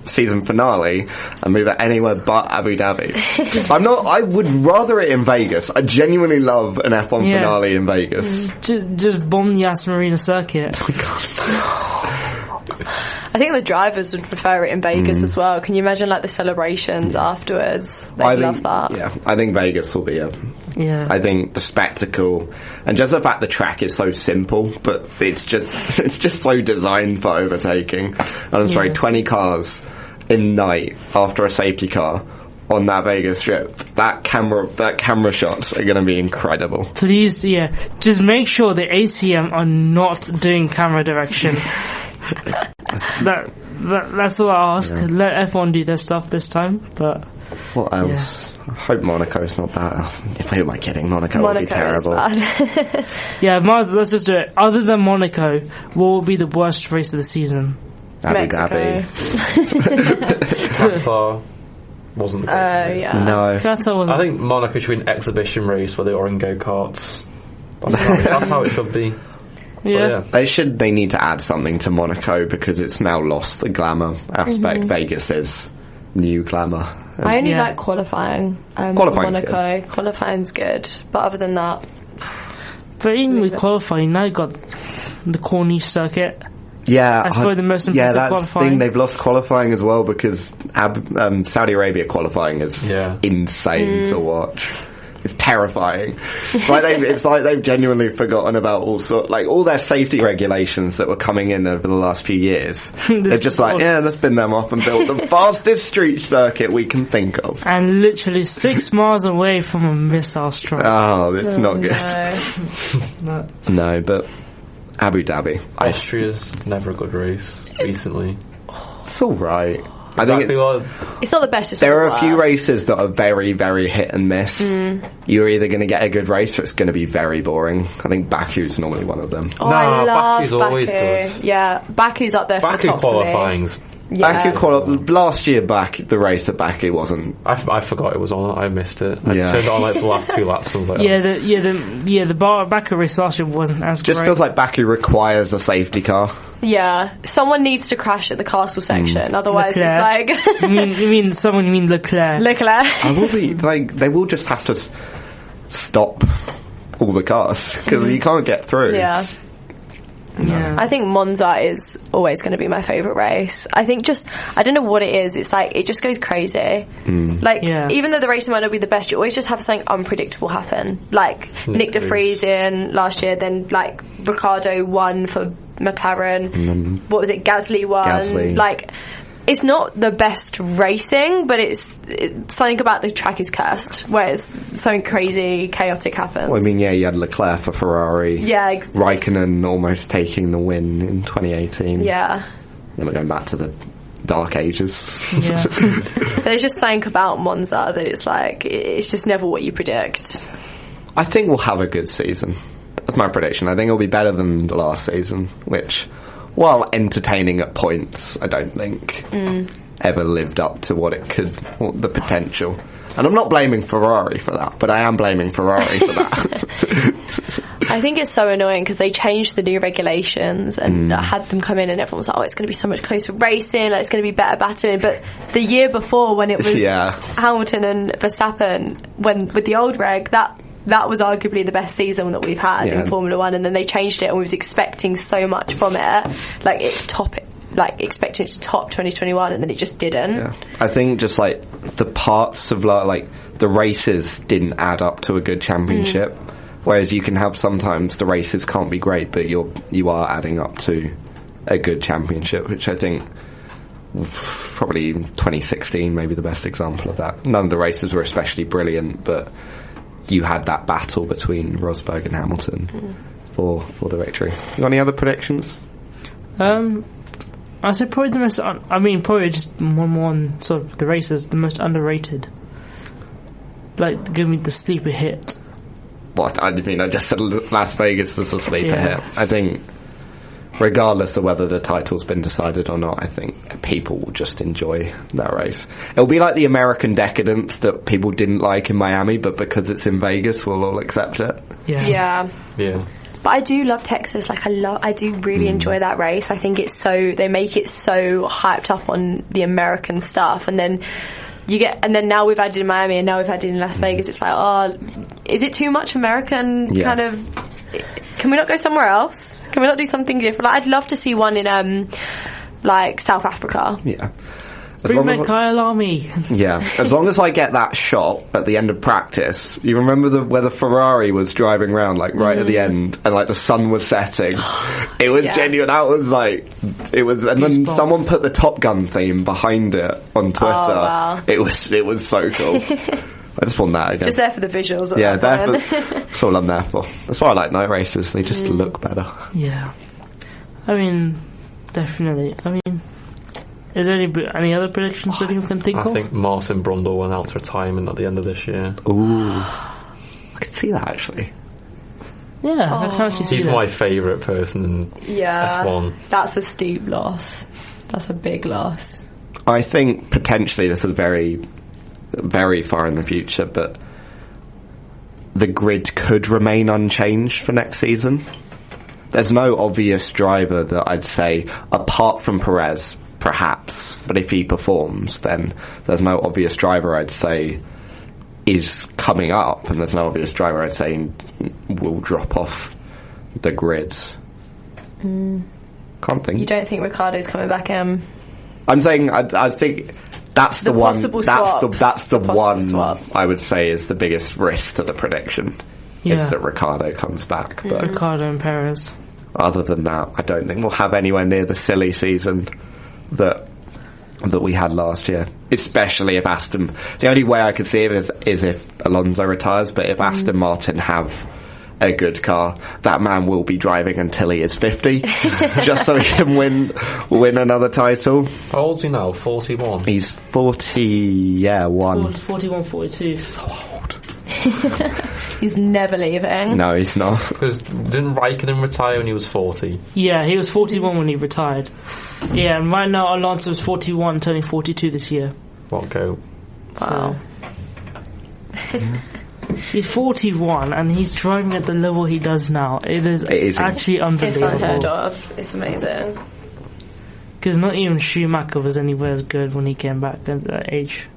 season finale and move it anywhere but Abu Dhabi? I would rather it in Vegas. I genuinely love an F1 finale in Vegas. Just bomb the Aston Marina circuit. I think the drivers would prefer it in Vegas as well. Can you imagine like the celebrations afterwards? They'd love that. Yeah, I think Vegas will be I think the spectacle and just the fact the track is so simple, but it's just so designed for overtaking. And I'm sorry, 20 cars in night after a safety car on that Vegas strip. That camera shots are going to be incredible. Please, just make sure the ACM are not doing camera direction. That's all I ask. Let F1 do their stuff this time. But what else? I hope Monaco's not bad. Who am I kidding? Monaco will be terrible. Let's just do it. Other than Monaco, what will be the worst race of the season? Abu Dhabi. Qatar wasn't great. No. Qatar wasn't. I think Monaco should be an exhibition race where they are in go-karts. That's how it should be. Yeah. They need to add something to Monaco because it's now lost the glamour aspect. Vegas is new glamour. I only like qualifying. Monaco. Qualifying's good, but other than that. But even with qualifying, now you've got the Corniche circuit. Yeah, that's probably the most impressive that's qualifying. The thing. They've lost qualifying as well because Saudi Arabia qualifying is insane to watch. It's terrifying. It's like they've genuinely forgotten about all their safety regulations that were coming in over the last few years. They're just let's bin them off and build the fastest street circuit we can think of. And literally 6 miles away from a missile strike. Oh, it's not good. No, but Abu Dhabi. Austria's never a good race recently. It's alright. I think it's not the best. There are a few races that are very, very hit and miss. You're either going to get a good race or it's going to be very boring. I think Baku's normally one of them. I love Baku's always good. Yeah, Baku's up there for the top qualifying's. Last year the race at Baku wasn't. I forgot it was on. I missed it. I turned it on like the last 2 laps. I was like, the Baku race last year wasn't as just great. Feels like Baku requires a safety car. Yeah, someone needs to crash at the castle section, otherwise Leclerc. It's like. you mean Leclerc? Leclerc. They will just have to stop all the cars because you can't get through. Yeah. Yeah. I think Monza is always going to be my favourite race. I think I don't know what it is. It's like, it just goes crazy. Even though the race might not be the best, you always just have something unpredictable happen. Like Nick de Vries in last year, then like Ricciardo won for McLaren. What was it? Gasly won. Like, it's not the best racing, but it's something about the track is cursed, where something crazy, chaotic happens. Well, I mean, you had Leclerc for Ferrari. Yeah. Raikkonen almost taking the win in 2018. Yeah. Then we're going back to the dark ages. Yeah. There's just something about Monza that it's like, it's just never what you predict. I think we'll have a good season. That's my prediction. I think it'll be better than the last season, which, while entertaining at points, I don't think ever lived up to what it could, the potential. And I'm not blaming Ferrari for that, but I am blaming Ferrari for that. I think it's so annoying because they changed the new regulations and had them come in and everyone was like, oh, it's going to be so much closer racing, like, it's going to be better battling. But the year before, when it was Hamilton and Verstappen, with the old reg, that was arguably the best season that we've had in Formula One, and then they changed it and we was expecting so much from it, expecting it to top 2021, and then it just didn't. Yeah. I think just like the parts of like the races didn't add up to a good championship, whereas you can have sometimes the races can't be great, but you are adding up to a good championship, which I think Probably 2016, maybe the best example of that. None of the races were especially brilliant, but you had that battle between Rosberg and Hamilton for the victory. You got any other predictions? I said probably the most. Probably just one sort of the races the most underrated. Like, give me the sleeper hit. What I just said Las Vegas was a sleeper hit. I think, regardless of whether the title's been decided or not, I think people will just enjoy that race. It'll be like the American decadence that people didn't like in Miami, but because it's in Vegas, we'll all accept it. Yeah. But I do love Texas. Like, I do really enjoy that race. I think they make it so hyped up on the American stuff, and then now we've added in Miami, and now we've added in Las Vegas. It's like, oh, is it too much American kind of? Can we not go somewhere else? Can we not do something different? Like, I'd love to see one in like South Africa. Yeah. Bring Kyle Army. Yeah, as long as I get that shot at the end of practice. You remember where the Ferrari was driving around, like right at the end, and like the sun was setting. It was genuine. That was like, it was, and then someone put the Top Gun theme behind it on Twitter. Oh, wow. It was so cool. I just want that again. Just there for the visuals. Yeah, that's all I'm there for. That's why I like night races. They just look better. Yeah, I mean, definitely. I mean. Is there any other predictions that you can think of? I think Martin Brundle will announce retirement at the end of this year. Ooh. I could see that, actually. Yeah, I can actually see that. He's my favourite person in F1. That's a steep loss. That's a big loss. I think potentially this is very, very far in the future, but the grid could remain unchanged for next season. There's no obvious driver that I'd say, apart from Perez, perhaps, but if he performs, then there's no obvious driver I'd say is coming up, and there's no obvious driver I'd say will drop off the grid. Can't think. You don't think Ricciardo's coming back in? I'm saying I think that's the one. That's the one swap. I would say is the biggest risk to the prediction. Is that Ricciardo comes back. But Ricciardo and Perez. Other than that, I don't think we'll have anywhere near the silly season that we had last year, especially if Aston. The only way I could see it is if Alonso retires, but if Aston Martin have a good car, that man will be driving until he is 50, just so he can win another title. How old's he now? 41. He's 41. 41, 42. So old. He's never leaving. No, he's not. Because didn't Raikkonen retire when he was 40? Yeah, he was 41 when he retired. Yeah, and right now Alonso's 41, turning 42 this year. What go? Wow. So, he's 41 and he's driving at the level he does now. It is actually unbelievable. It's unheard of. It's amazing. Because not even Schumacher was anywhere as good when he came back at that age.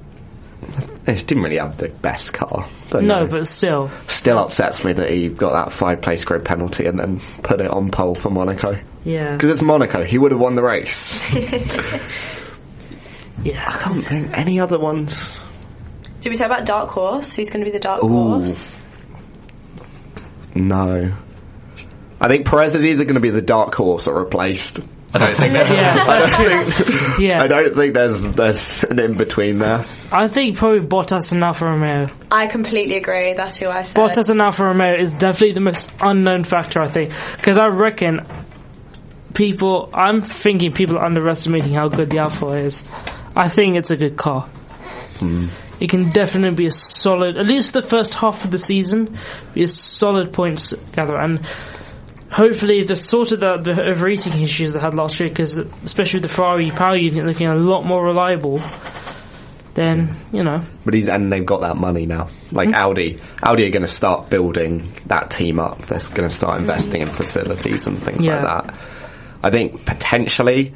He didn't really have the best car. But but still. Still upsets me that he got that 5-place grid penalty and then put it on pole for Monaco. Yeah. Because it's Monaco. He would have won the race. Yeah. I can't think any other ones. Did we say about Dark Horse? Who's going to be the Dark Horse? No. I think Perez is either going to be the Dark Horse or replaced. I don't think. I don't think there's an in between there. I think probably Bottas and Alfa Romeo. I completely agree. That's who I said. Bottas and Alfa Romeo is definitely the most unknown factor, I think, because I reckon I'm thinking people are underestimating how good the Alfa is. I think it's a good car. It can definitely be a solid, at least the first half of the season, be a solid points gatherer, and hopefully they've sorted out the overheating issues they had last year, because especially with the Ferrari power unit looking a lot more reliable, then, But and they've got that money now. Like Audi are going to start building that team up. They're going to start investing in facilities and things like that. I think potentially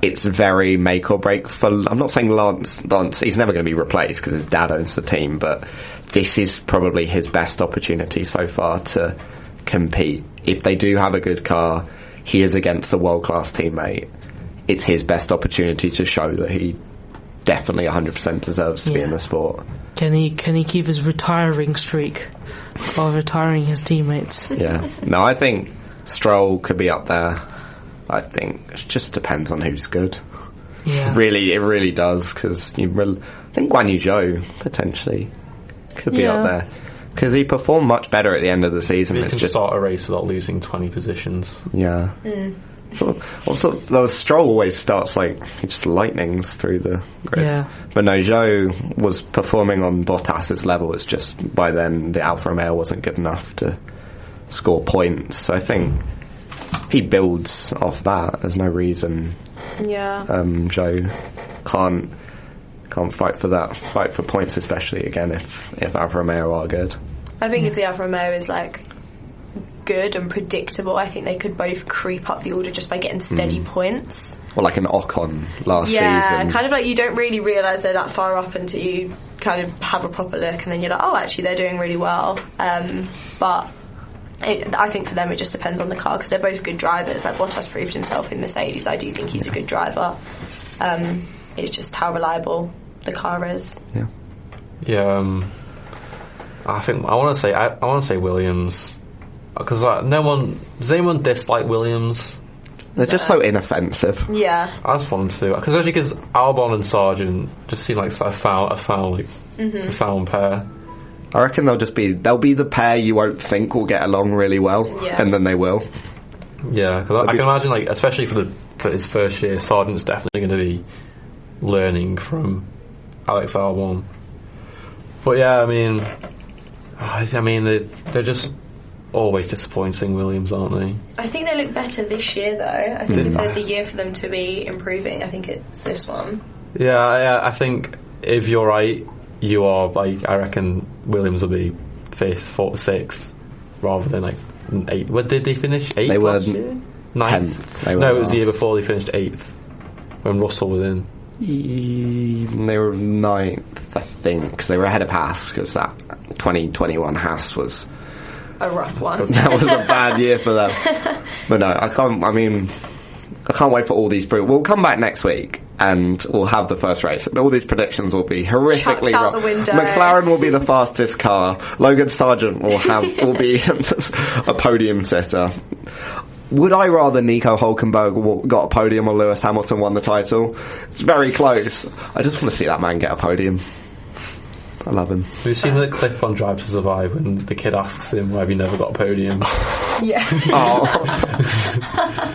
it's very make or break for. I'm not saying Lance, he's never going to be replaced because his dad owns the team, but this is probably his best opportunity so far to compete. If they do have a good car, he is against a world-class teammate. It's his best opportunity to show that he definitely 100% deserves to be in the sport. Can he keep his retiring streak while retiring his teammates? Yeah. No, I think Stroll could be up there. I think it just depends on who's good. Yeah. Really, it really does, because I think Guan Yu Zhou potentially could be up there, because he performed much better at the end of the season. He can start a race without losing 20 positions. Yeah. Also, though Stroll always starts like he just lightnings through the grid. Yeah. But no, Zhou was performing on Bottas's level. It's just by then the Alfa Romeo wasn't good enough to score points. So I think he builds off that. There's no reason Zhou can't fight for points, especially again if Alfa Romeo are good. I think if the Alfa Romeo is like good and predictable, I think they could both creep up the order just by getting steady points. Or like an Ocon last season. Yeah, kind of like you don't really realise they're that far up until you kind of have a proper look, and then you're like, oh, actually they're doing really well. But I think for them it just depends on the car, because they're both good drivers. Like Bottas proved himself in Mercedes. I do think he's a good driver. It's just how reliable the car is. Yeah. I think I want to say Williams, because does anyone dislike Williams? They're just so inoffensive. Yeah. I just want to, because Albon and Sargent just seem like a sound pair. I reckon they'll be the pair you won't think will get along really well, and then they will. Yeah, because I can imagine, like, especially for his first year, Sargent's definitely going to be learning from Alex Albon. But yeah, I mean they're just always disappointing, Williams, aren't they? I think they look better this year, though. I think if there's a year for them to be improving, I think it's this one. Yeah, I think if you're right, you are, like, I reckon Williams will be 5th, 4th, 6th, rather than like 8th. What did they finish? 8th they were last year? 9th? No, it was the year before they finished 8th, when Russell was in. They were 9th, I think, because they were ahead of Haas, because that 2021 Haas was a rough one. That was a bad year for them. But no, I can't wait for all these we'll come back next week and we'll have the first race, and all these predictions will be horrifically wrong. McLaren will be the fastest car. Logan Sargent will be a podium sitter. Would I rather Nico Hülkenberg got a podium or Lewis Hamilton won the title? It's very close. I just want to see that man get a podium. I love him. Have you seen the clip on Drive to Survive when the kid asks him why he never got a podium? Yeah.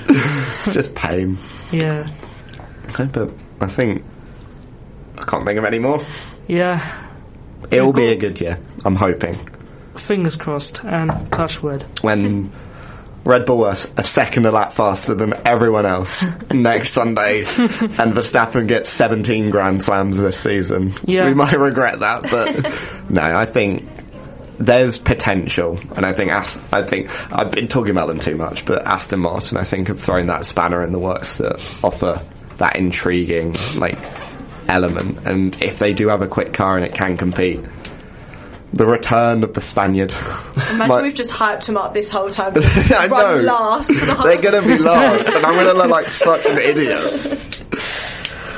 It's just pain. Yeah. But I think I can't think of any more. Yeah. It'll be a good year, I'm hoping. Fingers crossed and touch wood. When Red Bull are a second a lap faster than everyone else next Sunday, and Verstappen gets 17 Grand Slams this season. Yeah. We might regret that, but no, I think there's potential, and I think I've been talking about them too much, but Aston Martin, I think, have thrown that spanner in the works to offer that intriguing element, and if they do have a quick car and it can compete, the return of the Spaniard. Imagine we've just hyped him up this whole time. I know. Last. They're going to be last, and I'm going to look like such an idiot.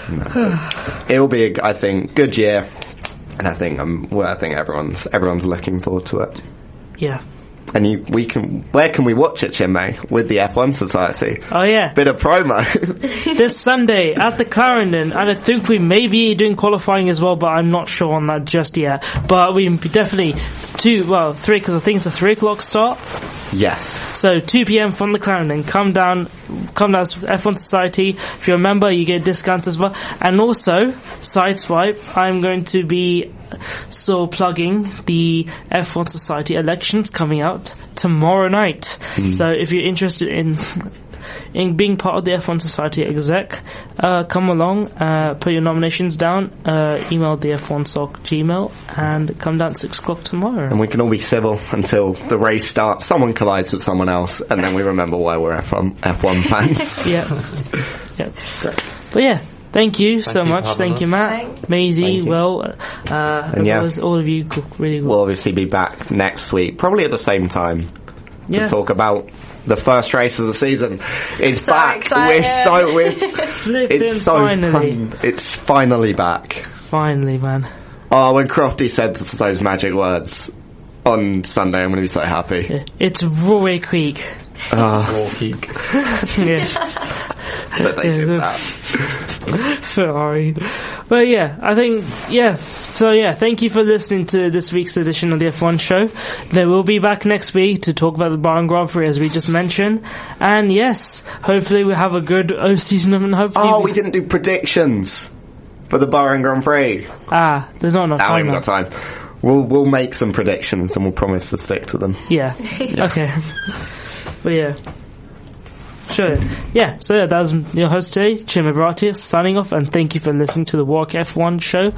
No. It'll be, I think, good year, and I think everyone's looking forward to it. Yeah. And where can we watch it, Chinmay? With the F1 Society. Oh yeah. Bit of promo. This Sunday at the Clarendon, and I think we may be doing qualifying as well, but I'm not sure on that just yet. But we definitely 3, because I think it's a 3 o'clock start. Yes. So 2 p.m. from the Clarendon. Come down to F1 Society. If you're a member, you get discounts as well. And also, sideswipe, I'm going to be plugging the F1 Society elections coming out tomorrow night. So if you're interested in being part of the F1 Society exec, come along, put your nominations down, email the F1soc Gmail, and come down at 6 o'clock tomorrow. And we can all be civil until the race starts, someone collides with someone else, and then we remember why we're F1 fans. Yeah. Great. But yeah, thank you so much. Thank you, Matt. Maisie, Will, as well as all of you. Really good. We'll obviously be back next week, probably at the same time, to talk about the first race of the season. It's so back. Excited. It's finally back. Finally, man. Oh, when Crofty said those magic words on Sunday, I'm going to be so happy. Yeah. It's Warwick Week. Warwick. Yes. But they did that. Ferrari. But yeah, I think, So thank you for listening to this week's edition of the F1 show. They will be back next week to talk about the Bahrain Grand Prix, as we just mentioned. And yes, hopefully we'll have a good season, and hopefully... we didn't do predictions for the Bahrain Grand Prix. There's not enough time. We haven't got time. We'll make some predictions and we'll promise to stick to them. Yeah. Okay. But yeah. Sure. Yeah, so that was your host today, Chinmay signing off, and thank you for listening to the Warwick F1 show.